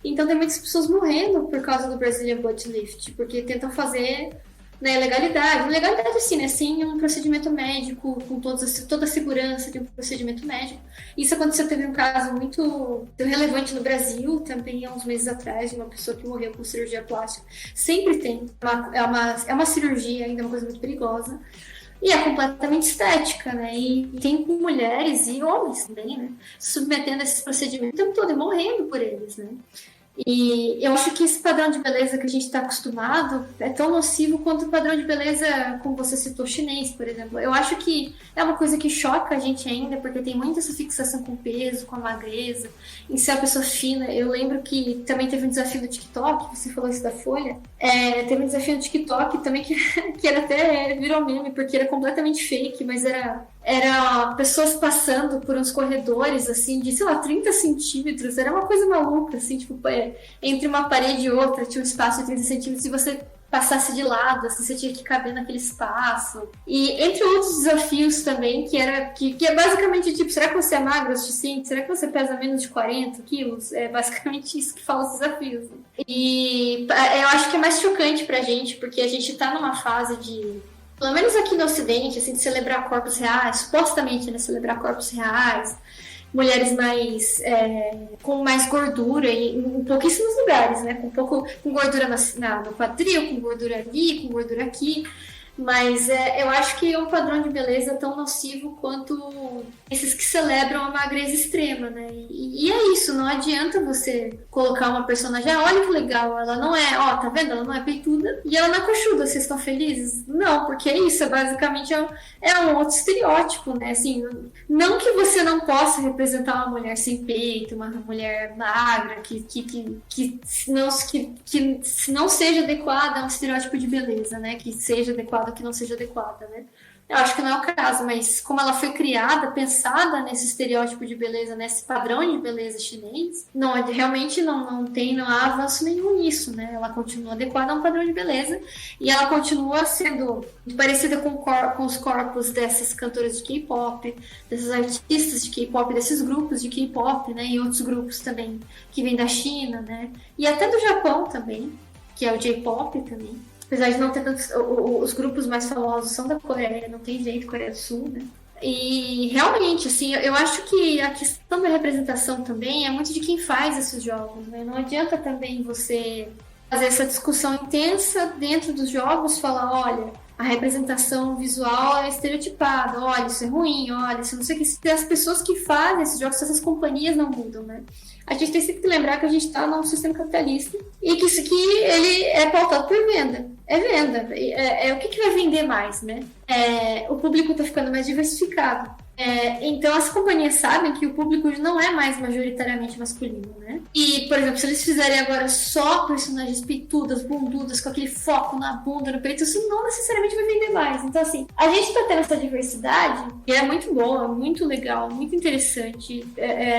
Então tem muitas pessoas morrendo por causa do Brazilian Butt Lift, porque tentam fazer na ilegalidade. Legalidade assim, né? Sem um procedimento médico, com toda a segurança de um procedimento médico. Isso aconteceu, teve um caso muito relevante no Brasil, também há uns meses atrás, de uma pessoa que morreu com cirurgia plástica. Sempre tem. É uma cirurgia, ainda é uma coisa muito perigosa. E é completamente estética, né? E tem mulheres e homens também, né? Se submetendo a esses procedimentos o tempo todo e morrendo por eles, né? E eu acho que esse padrão de beleza que a gente está acostumado é tão nocivo quanto o padrão de beleza, como você citou, chinês, por exemplo. Eu acho que é uma coisa que choca a gente ainda, porque tem muita essa fixação com o peso, com a magreza, em ser uma pessoa fina. Eu lembro que também teve um desafio do TikTok, você falou isso da Folha. Teve um desafio no TikTok também que era até virou meme, porque era completamente fake, mas era pessoas passando por uns corredores, assim, de, sei lá, 30 centímetros. Era uma coisa maluca, assim, tipo, entre uma parede e outra tinha um espaço de 30 centímetros. Se você passasse de lado, assim, você tinha que caber naquele espaço. E entre outros desafios também, que é basicamente, tipo, será que você é magro o suficiente? Será que você pesa menos de 40 quilos? É basicamente isso que fala os desafios. Né? E eu acho que é mais chocante pra gente, porque a gente tá numa fase de... Pelo menos aqui no Ocidente, assim, de celebrar corpos reais, supostamente, né, celebrar corpos reais, mulheres com mais gordura em pouquíssimos lugares, né, com gordura no quadril, com gordura ali, com gordura aqui. Mas eu acho que é um padrão de beleza tão nocivo quanto esses que celebram a magreza extrema, né? E é isso, não adianta você colocar uma personagem, olha que legal, ela não é, tá vendo? Ela não é peituda e ela não é coxuda, vocês estão felizes? Não, porque é isso, basicamente um outro estereótipo, né? Assim, não que você não possa representar uma mulher sem peito, uma mulher magra, que não seja adequada a um estereótipo de beleza, né? Que seja adequada ou que não seja adequada, né? Eu acho que não é o caso, mas como ela foi criada, pensada nesse estereótipo de beleza, nesse padrão de beleza chinês, realmente não há avanço nenhum nisso, né? Ela continua adequada a um padrão de beleza e ela continua sendo parecida com os corpos dessas cantoras de K-pop, desses artistas de K-pop, desses grupos de K-pop, né? E outros grupos também que vêm da China, né? E até do Japão também, que é o J-pop também. Apesar de não ter tantos, os grupos mais famosos são da Coreia, não tem jeito, Coreia do Sul, né? E realmente, assim, eu acho que a questão da representação também é muito de quem faz esses jogos, né? Não adianta também você fazer essa discussão intensa dentro dos jogos, falar, olha, a representação visual é estereotipada, olha, isso é ruim, olha, isso não sei o que. Se as pessoas que fazem esses jogos, se essas companhias não mudam, né? A gente tem sempre que lembrar que a gente está num sistema capitalista e que isso aqui ele é pautado por venda. É venda. O que vai vender mais, né? O público está ficando mais diversificado. Então as companhias sabem que o público não é mais majoritariamente masculino, né? E, por exemplo, se eles fizerem agora só personagens peitudas, bundudas, com aquele foco na bunda, no peito, isso não necessariamente vai vender mais. Então, assim, a gente tá tendo essa diversidade e é muito boa, muito legal, muito interessante.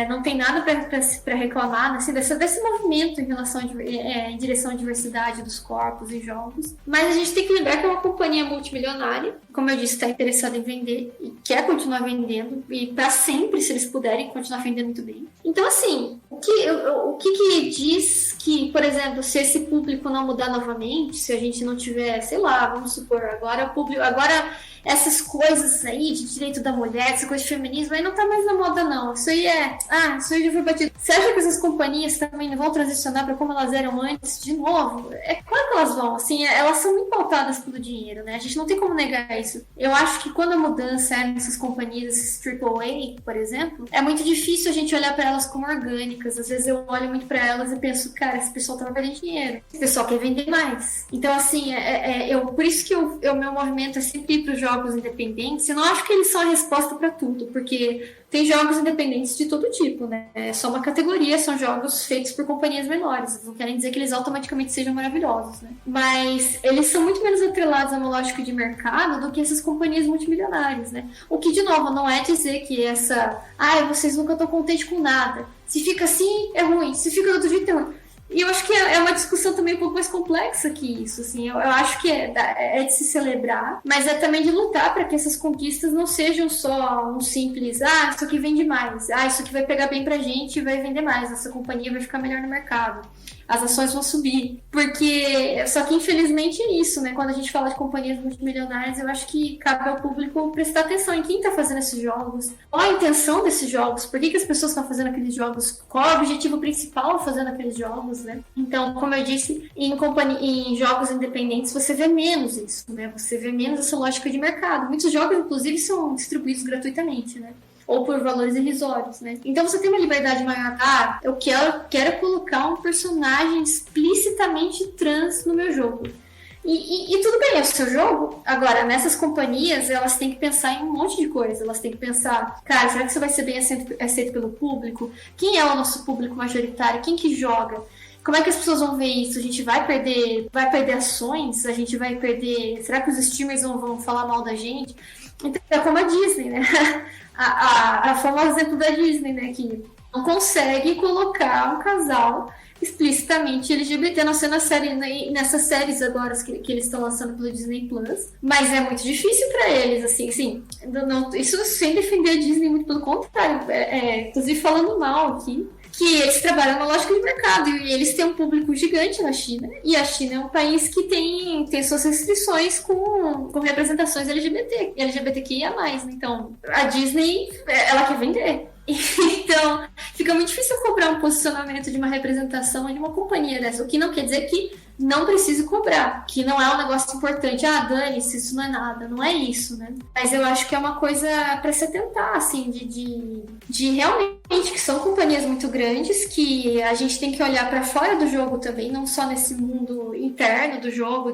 Não tem nada para reclamar, assim, desse movimento em relação em direção à diversidade dos corpos e jogos. Mas a gente tem que lembrar que é uma companhia multimilionária, como eu disse, está interessada em vender e quer continuar vendendo e para sempre, se eles puderem continuar vendendo muito bem. Então, assim, o que diz que, por exemplo, se esse público não mudar novamente, se a gente não tiver, sei lá, vamos supor, agora essas coisas aí de direito da mulher, essa coisa de feminismo, aí não tá mais na moda, não. Isso aí já foi batido. Você acha que essas companhias também não vão transicionar para como elas eram antes de novo? É claro que elas vão, assim, elas são muito pautadas pelo dinheiro, né? A gente não tem como negar isso. Eu acho que quando a mudança nessas companhias, esses AAA, por exemplo, é muito difícil a gente olhar para elas como orgânicas. Às vezes eu olho muito para elas e penso, cara, esse pessoal tá perdendo dinheiro. Esse pessoal quer vender mais. Então, assim, por isso que o meu movimento é sempre ir pros jogos independentes. Eu não acho que eles são a resposta para tudo, porque tem jogos independentes de todo tipo, né? É só uma categoria, são jogos feitos por companhias menores. Não querem dizer que eles automaticamente sejam maravilhosos, né? Mas eles são muito menos atrelados a uma lógica de mercado do que essas companhias multimilionárias, né? O que, de novo, não é dizer que vocês nunca estão contentes com nada. Se fica assim, é ruim. Se fica do outro jeito, é ruim. E eu acho que é uma discussão também um pouco mais complexa que isso, assim. Eu acho que é de se celebrar, mas é também de lutar para que essas conquistas não sejam só um simples, isso aqui vende mais, isso aqui vai pegar bem pra gente e vai vender mais, essa companhia vai ficar melhor no mercado, as ações vão subir. Só que infelizmente é isso, né? Quando a gente fala de companhias multimilionárias, eu acho que cabe ao público prestar atenção em quem está fazendo esses jogos, qual a intenção desses jogos, por que as pessoas estão fazendo aqueles jogos, qual é o objetivo principal fazendo aqueles jogos, né? Então, como eu disse, em jogos independentes você vê menos isso, né? Você vê menos essa lógica de mercado. Muitos jogos, inclusive, são distribuídos gratuitamente, né? Ou por valores irrisórios, né? Então você tem uma liberdade maior. Eu quero colocar um personagem explicitamente trans no meu jogo. E tudo bem, é o seu jogo. Agora, nessas companhias, elas têm que pensar em um monte de coisa. Elas têm que pensar, cara, será que isso vai ser bem aceito pelo público? Quem é o nosso público majoritário? Quem que joga? Como é que as pessoas vão ver isso? A gente vai perder ações? A gente vai perder... Será que os streamers vão falar mal da gente? Então, é como a Disney, né? A famosa exemplo da Disney, né? Que não consegue colocar um casal explicitamente LGBT, não sendo nessas séries agora que eles estão lançando pelo Disney Plus, mas é muito difícil para eles, assim, isso sem defender a Disney, muito pelo contrário, inclusive falando mal aqui, que eles trabalham na lógica de mercado e eles têm um público gigante na China, e a China é um país que tem suas restrições com representações LGBTQIA+, né? Então a Disney, ela quer vender. Então, fica muito difícil cobrar um posicionamento de uma representação de uma companhia dessa, o que não quer dizer que não precise cobrar, que não é um negócio importante. Dane-se, isso não é nada, não é isso, né? Mas eu acho que é uma coisa pra se atentar, assim, de realmente que são companhias muito grandes, que a gente tem que olhar pra fora do jogo também, não só nesse mundo interno do jogo,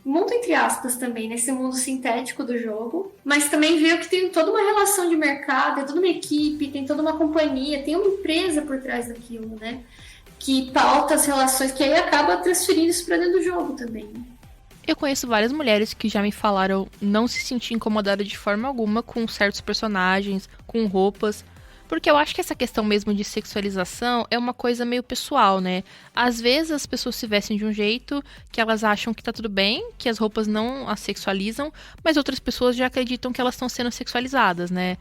mundo entre aspas também, nesse mundo sintético do jogo, mas também ver que tem toda uma relação de mercado, tem toda uma equipe, tem toda uma companhia, tem uma empresa por trás daquilo, né? Que pauta as relações, que aí acaba transferindo isso pra dentro do jogo também. Eu conheço várias mulheres que já me falaram não se sentir incomodada de forma alguma com certos personagens, com roupas, porque eu acho que essa questão mesmo de sexualização é uma coisa meio pessoal, né? Às vezes as pessoas se vestem de um jeito que elas acham que tá tudo bem, que as roupas não as sexualizam, mas outras pessoas já acreditam que elas estão sendo sexualizadas, né?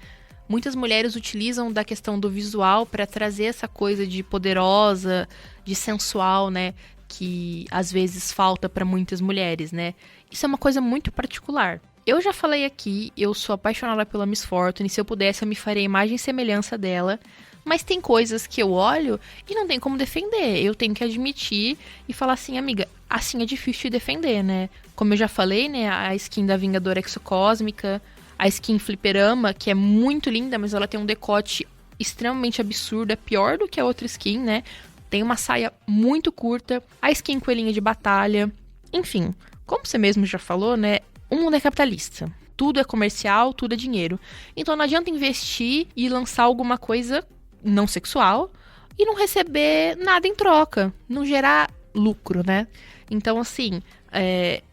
Muitas mulheres utilizam da questão do visual para trazer essa coisa de poderosa, de sensual, né? Que às vezes falta para muitas mulheres, né? Isso é uma coisa muito particular. Eu já falei aqui, eu sou apaixonada pela Miss Fortune, se eu pudesse eu me faria a imagem e semelhança dela, mas tem coisas que eu olho e não tem como defender, eu tenho que admitir e falar assim, amiga, assim é difícil de defender, né? Como eu já falei, né, a skin da Vingadora Exocósmica, a skin Fliperama, que é muito linda, mas ela tem um decote extremamente absurdo, é pior do que a outra skin, né? Tem uma saia muito curta, a skin Coelhinha de Batalha, enfim, como você mesmo já falou, né? O mundo é capitalista. Tudo é comercial, tudo é dinheiro. Então não adianta investir e lançar alguma coisa não sexual e não receber nada em troca. Não gerar lucro, né? Então, assim,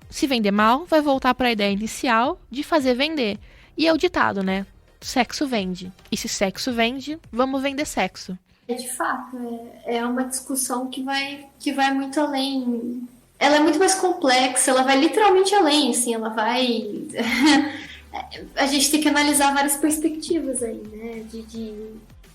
se vender mal, vai voltar para a ideia inicial de fazer vender. E é o ditado, né? Sexo vende. E se sexo vende, vamos vender sexo. De fato, é uma discussão que vai muito além. Ela é muito mais complexa, ela vai literalmente além, assim, ela vai... A gente tem que analisar várias perspectivas aí, né?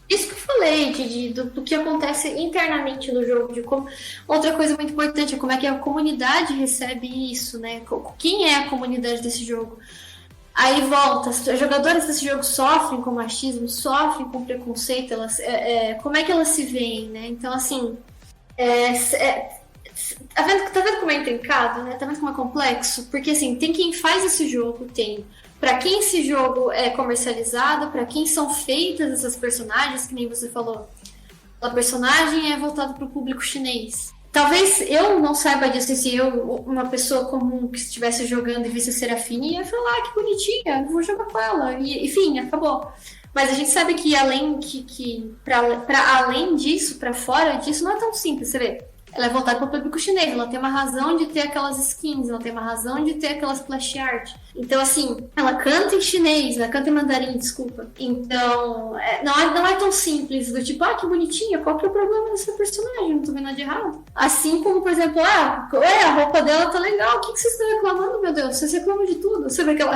Isso que eu falei, do que acontece internamente no jogo, de como... Outra coisa muito importante é como é que a comunidade recebe isso, né? Quem é a comunidade desse jogo? Aí volta, as jogadoras desse jogo sofrem com machismo, sofrem com preconceito, como é que elas se veem, né? Então, assim... Tá vendo como é intrincado, né? Tá vendo como é complexo? Porque, assim, tem quem faz esse jogo, tem pra quem esse jogo é comercializado, pra quem são feitas essas personagens, que nem você falou. A personagem é voltada pro público chinês. Talvez eu não saiba disso, se uma pessoa comum que estivesse jogando e visse a Serafine ia falar, que bonitinha, vou jogar com ela. E, enfim, acabou. Mas a gente sabe que além pra além disso, pra fora disso, não é tão simples, você vê. Ela é voltada para o público chinês, ela tem uma razão de ter aquelas skins, ela tem uma razão de ter aquelas splash art. Então, assim, ela canta em chinês, ela canta em mandarim, desculpa. Então, não é tão simples, do tipo, que bonitinha, qual que é o problema dessa personagem? Não tô vendo nada de errado. Assim como, por exemplo, a roupa dela tá legal, o que vocês estão reclamando, meu Deus? Vocês reclamam de tudo. Você vê que ela...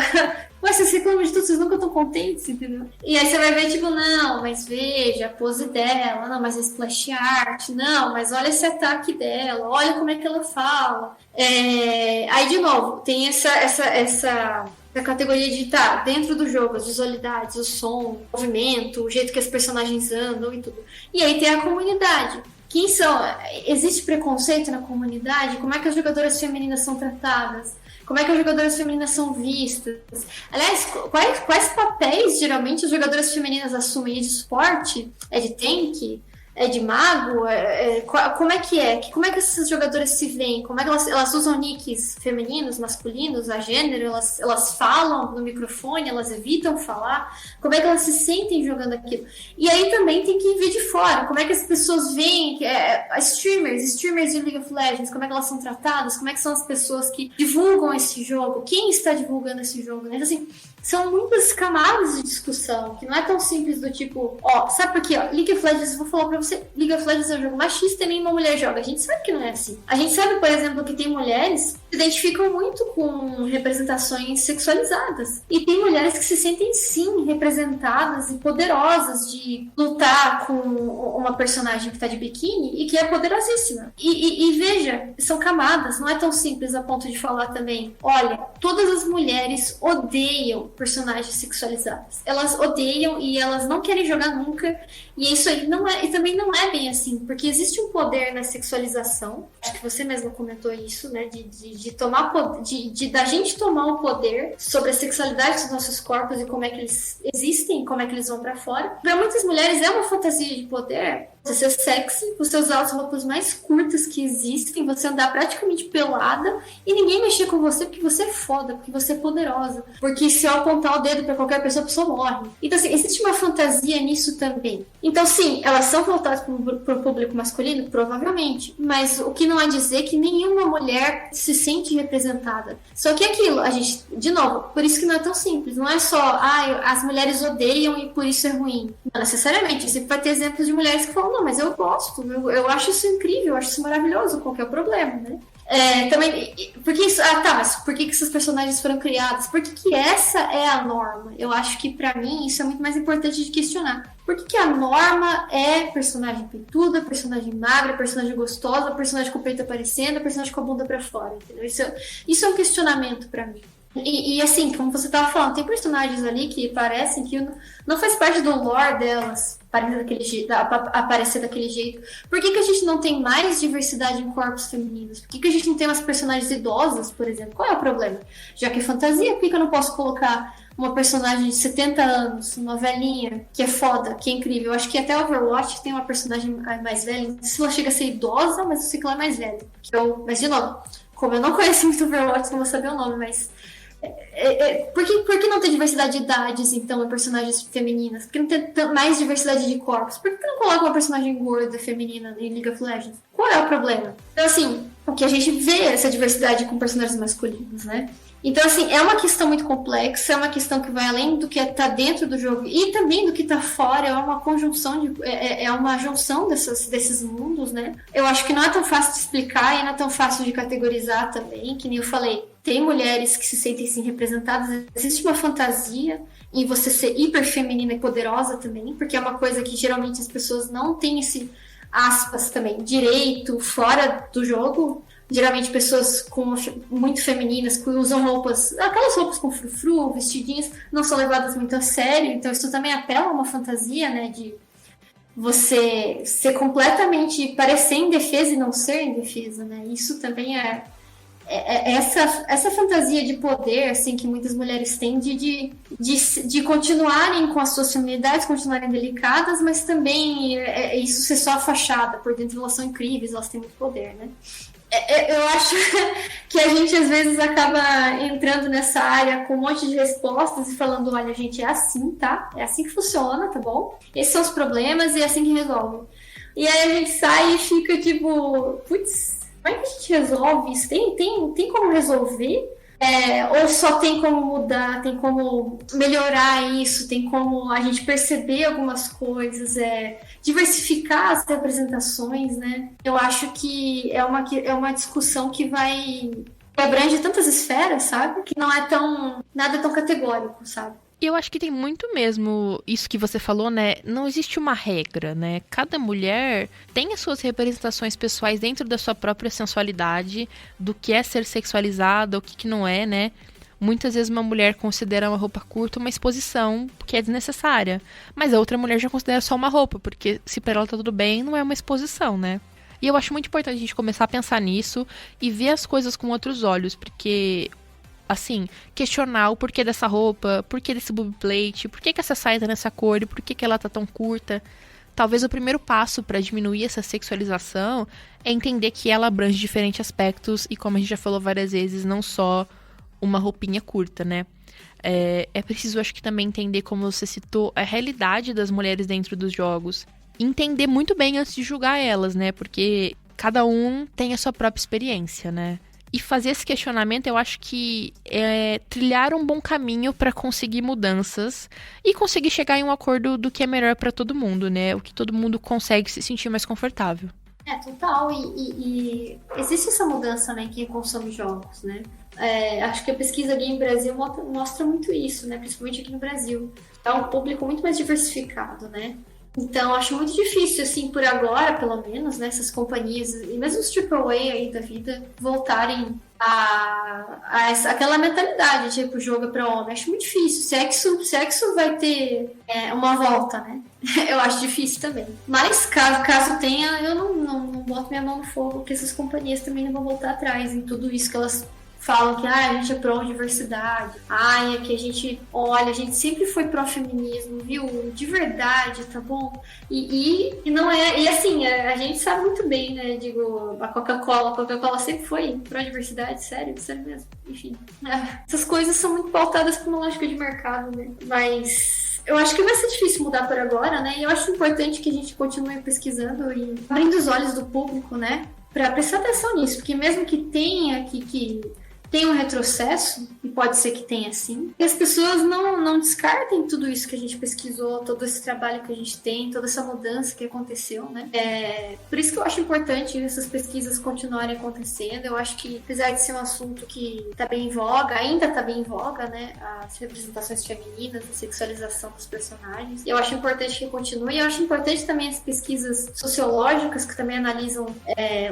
Ué, vocês reclamam de tudo, vocês nunca estão contentes, entendeu? E aí você vai ver, tipo, não, mas veja a pose dela, não, mas a splash art, não, mas olha esse ataque dela, olha como é que ela fala. Aí, de novo, tem essa categoria de estar dentro do jogo, as visualidades, o som, o movimento, o jeito que as personagens andam e tudo. E aí tem a comunidade. Quem são? Existe preconceito na comunidade? Como é que as jogadoras femininas são tratadas? Como é que as jogadoras femininas são vistas? Aliás, quais papéis geralmente as jogadoras femininas assumem? É de suporte? É de tank? É de mago? Como é que é? Como é que essas jogadoras se veem? Como é que elas usam nicks femininos, masculinos, a gênero? Elas falam no microfone? Elas evitam falar? Como é que elas se sentem jogando aquilo? E aí também tem que ver de fora. Como é que as pessoas veem streamers de League of Legends? Como é que elas são tratadas? Como é que são as pessoas que divulgam esse jogo? Quem está divulgando esse jogo? Então, assim, são muitas camadas de discussão, que não é tão simples do tipo, sabe por quê? League of Legends, eu vou falar pra você, League of Legends é um jogo machista e nenhuma mulher joga. A gente sabe que não é assim. A gente sabe, por exemplo, que tem mulheres se identificam muito com representações sexualizadas. E tem mulheres que se sentem, sim, representadas e poderosas de lutar com uma personagem que está de biquíni e que é poderosíssima. E veja, são camadas, não é tão simples a ponto de falar também, olha, todas as mulheres odeiam personagens sexualizadas. Elas odeiam e elas não querem jogar nunca. E isso aí não é, e também não é bem assim, porque existe um poder na sexualização. Acho que você mesmo comentou isso, né? De tomar da gente tomar o poder sobre a sexualidade dos nossos corpos e como é que eles existem, como é que eles vão pra fora. Para muitas mulheres é uma fantasia de poder. Você ser sexy, você usar as roupas mais curtas que existem, você andar praticamente pelada e ninguém mexer com você porque você é foda, porque você é poderosa. Porque se eu apontar o dedo pra qualquer pessoa, a pessoa morre. Então, assim, existe uma fantasia nisso também. Então, sim, elas são voltadas pro público masculino? Provavelmente. Mas o que não há dizer que nenhuma mulher se sente representada. Só que aquilo, a gente, de novo, por isso que não é tão simples. Não é só, as mulheres odeiam e por isso é ruim. Não necessariamente. Sempre vai ter exemplos de mulheres que falam, não, mas eu gosto, eu acho isso incrível, eu acho isso maravilhoso, qual que é o problema, né? Também, porque isso, mas por que essas personagens foram criadas? Por que essa é a norma? Eu acho que pra mim isso é muito mais importante de questionar. Por que a norma é personagem peituda, personagem magra, personagem gostosa, personagem com o peito aparecendo, personagem com a bunda pra fora, entendeu? Isso é um questionamento pra mim. E assim, como você estava falando, tem personagens ali que parecem que não faz parte do lore delas aparecer daquele jeito. Por que a gente não tem mais diversidade em corpos femininos? Por que a gente não tem umas personagens idosas, por exemplo? Qual é o problema? Já que é fantasia, por que eu não posso colocar uma personagem de 70 anos, uma velhinha, que é foda, que é incrível? Eu acho que até Overwatch tem uma personagem mais velha. Não sei se ela chega a ser idosa, mas eu sei que ela é mais velha. Mas, de novo, como eu não conheço muito Overwatch, não vou saber o nome, mas... Por que não tem diversidade de idades, então, em personagens femininas? Por que não tem mais diversidade de corpos? Por que não coloca uma personagem gorda feminina em League of Legends? Qual é o problema? Então, assim, o que a gente vê é essa diversidade com personagens masculinos, né? Então, assim, é uma questão muito complexa, é uma questão que vai além do que tá dentro do jogo e também do que tá fora, é uma conjunção, é uma junção desses mundos, né? Eu acho que não é tão fácil de explicar e não é tão fácil de categorizar também, que nem eu falei. Tem mulheres que se sentem assim representadas, existe uma fantasia em você ser hiper feminina e poderosa também, porque é uma coisa que geralmente as pessoas não têm esse, aspas também, direito fora do jogo. Geralmente pessoas muito femininas que usam aquelas roupas com frufru, vestidinhos, não são levadas muito a sério, então isso também apela a uma fantasia, né, de você ser completamente, parecer indefesa e não ser indefesa, né, isso também essa fantasia de poder, assim, que muitas mulheres têm de continuarem com as suas feminilidades, continuarem delicadas, mas também isso ser só a fachada, por dentro elas são incríveis, elas têm muito poder, né. Eu acho que a gente às vezes acaba entrando nessa área com um monte de respostas e falando, olha, gente, é assim, tá? É assim que funciona, tá bom? Esses são os problemas e é assim que resolve. E aí a gente sai e fica tipo, putz, como é que a gente resolve isso? Tem como resolver? Ou só tem como mudar, tem como melhorar isso, tem como a gente perceber algumas coisas, diversificar as representações, né? Eu acho que é uma discussão que abrange tantas esferas, sabe? Que não é nada tão categórico, sabe? E eu acho que tem muito mesmo isso que você falou, né? Não existe uma regra, né? Cada mulher tem as suas representações pessoais dentro da sua própria sensualidade, do que é ser sexualizada, o que não é, né? Muitas vezes uma mulher considera uma roupa curta uma exposição que é desnecessária. Mas a outra mulher já considera só uma roupa, porque se pra ela tá tudo bem, não é uma exposição, né? E eu acho muito importante a gente começar a pensar nisso e ver as coisas com outros olhos, porque... assim, questionar o porquê dessa roupa, porquê desse boob plate, por que essa saia tá nessa cor e por que ela tá tão curta. Talvez o primeiro passo para diminuir essa sexualização é entender que ela abrange diferentes aspectos e, como a gente já falou várias vezes, não só uma roupinha curta, né? É preciso, acho que também entender, como você citou, a realidade das mulheres dentro dos jogos. Entender muito bem antes de julgar elas, né? Porque cada um tem a sua própria experiência, né? E fazer esse questionamento, eu acho que é trilhar um bom caminho para conseguir mudanças e conseguir chegar em um acordo do que é melhor para todo mundo, né? O que todo mundo consegue se sentir mais confortável. Total. E existe essa mudança, né, em quem consome jogos, né? Acho que a pesquisa Game Brasil mostra muito isso, né? Principalmente aqui no Brasil. É um público muito mais diversificado, né? Então, acho muito difícil, assim, por agora, pelo menos, né, essas companhias, e mesmo os AAA aí da vida, voltarem aquela mentalidade, tipo, o jogo é pra homem. Acho muito difícil. Se é que isso vai ter uma volta, né? Eu acho difícil também. Mas, caso tenha, eu não boto minha mão no fogo, porque essas companhias também não vão voltar atrás em tudo isso que elas falam que a gente é pró-diversidade, é que a gente sempre foi pró-feminismo, viu? De verdade, tá bom? E não é, e assim, a gente sabe muito bem, né? Digo, a Coca-Cola sempre foi pró-diversidade, sério mesmo. Enfim, essas coisas são muito pautadas por uma lógica de mercado, né? Mas eu acho que vai ser difícil mudar por agora, né? E eu acho importante que a gente continue pesquisando e abrindo os olhos do público, né? Pra prestar atenção nisso, porque mesmo que tenha que tem um retrocesso, e pode ser que tenha sim, e as pessoas não descartem tudo isso que a gente pesquisou, todo esse trabalho que a gente tem, toda essa mudança que aconteceu, né? Por isso que eu acho importante essas pesquisas continuarem acontecendo. Eu acho que, apesar de ser um assunto que tá bem em voga, ainda tá bem em voga, né? As representações femininas, a sexualização dos personagens. Eu acho importante que continue, e eu acho importante também as pesquisas sociológicas, que também analisam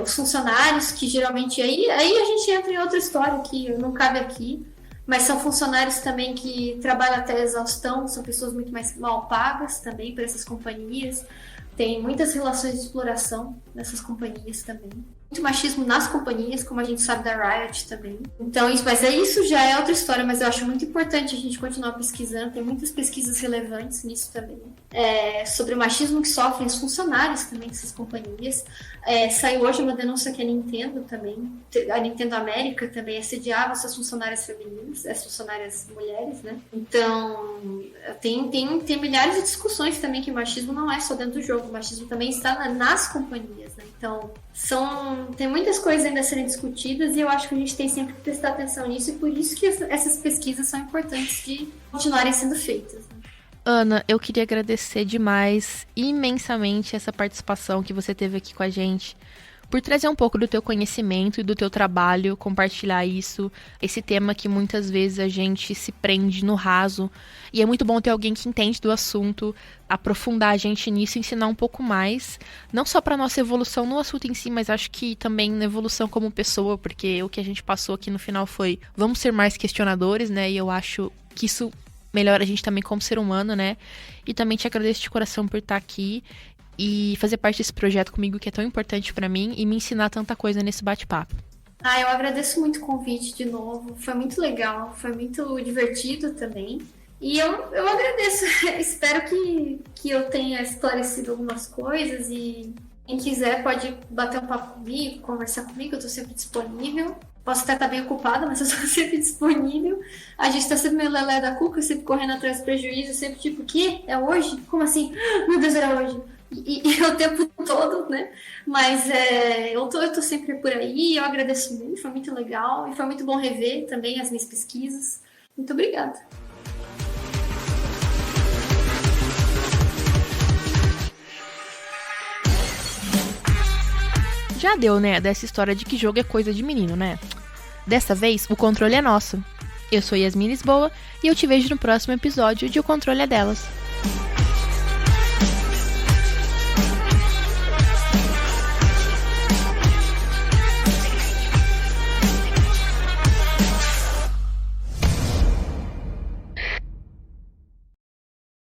os funcionários, que geralmente aí a gente entra em outra história, que não cabe aqui, mas são funcionários também que trabalham até a exaustão, são pessoas muito mais mal pagas também por essas companhias, tem muitas relações de exploração nessas companhias também. Muito machismo nas companhias, como a gente sabe da Riot também. Então, isso já é outra história, mas eu acho muito importante a gente continuar pesquisando. Tem muitas pesquisas relevantes nisso também. Sobre o machismo que sofrem os funcionários também dessas companhias. Saiu hoje uma denúncia que a Nintendo também, a Nintendo América também assediava essas funcionárias femininas, as funcionárias mulheres, né? Então, tem milhares de discussões também que o machismo não é só dentro do jogo, o machismo também está nas companhias, né? Então, tem muitas coisas ainda a serem discutidas e eu acho que a gente tem sempre que prestar atenção nisso, e por isso que essas pesquisas são importantes de continuarem sendo feitas, né? Ana, eu queria agradecer demais, imensamente, essa participação que você teve aqui com a gente, por trazer um pouco do teu conhecimento e do teu trabalho, compartilhar isso, esse tema que muitas vezes a gente se prende no raso, e é muito bom ter alguém que entende do assunto, aprofundar a gente nisso, ensinar um pouco mais, não só para nossa evolução no assunto em si, mas acho que também na evolução como pessoa, porque o que a gente passou aqui no final foi, vamos ser mais questionadores, né, e eu acho que isso melhora a gente também como ser humano, né, e também te agradeço de coração por estar aqui, e fazer parte desse projeto comigo que é tão importante pra mim e me ensinar tanta coisa nesse bate-papo. Eu agradeço muito o convite de novo, foi muito legal, foi muito divertido também, e eu agradeço, espero que eu tenha esclarecido algumas coisas, e quem quiser pode bater um papo comigo, conversar comigo, eu tô sempre disponível. Posso até estar bem ocupada, mas eu estou sempre disponível. A gente está sempre meio lelé da cuca, sempre correndo atrás do prejuízo, sempre tipo, o quê? É hoje? Como assim? Meu Deus, era hoje. E o tempo todo, né? Mas eu tô sempre por aí, eu agradeço muito, foi muito legal. E foi muito bom rever também as minhas pesquisas. Muito obrigada. Já deu, né, dessa história de que jogo é coisa de menino, né? Dessa vez, o controle é nosso. Eu sou Yasmin Lisboa e eu te vejo no próximo episódio de O Controle é Delas.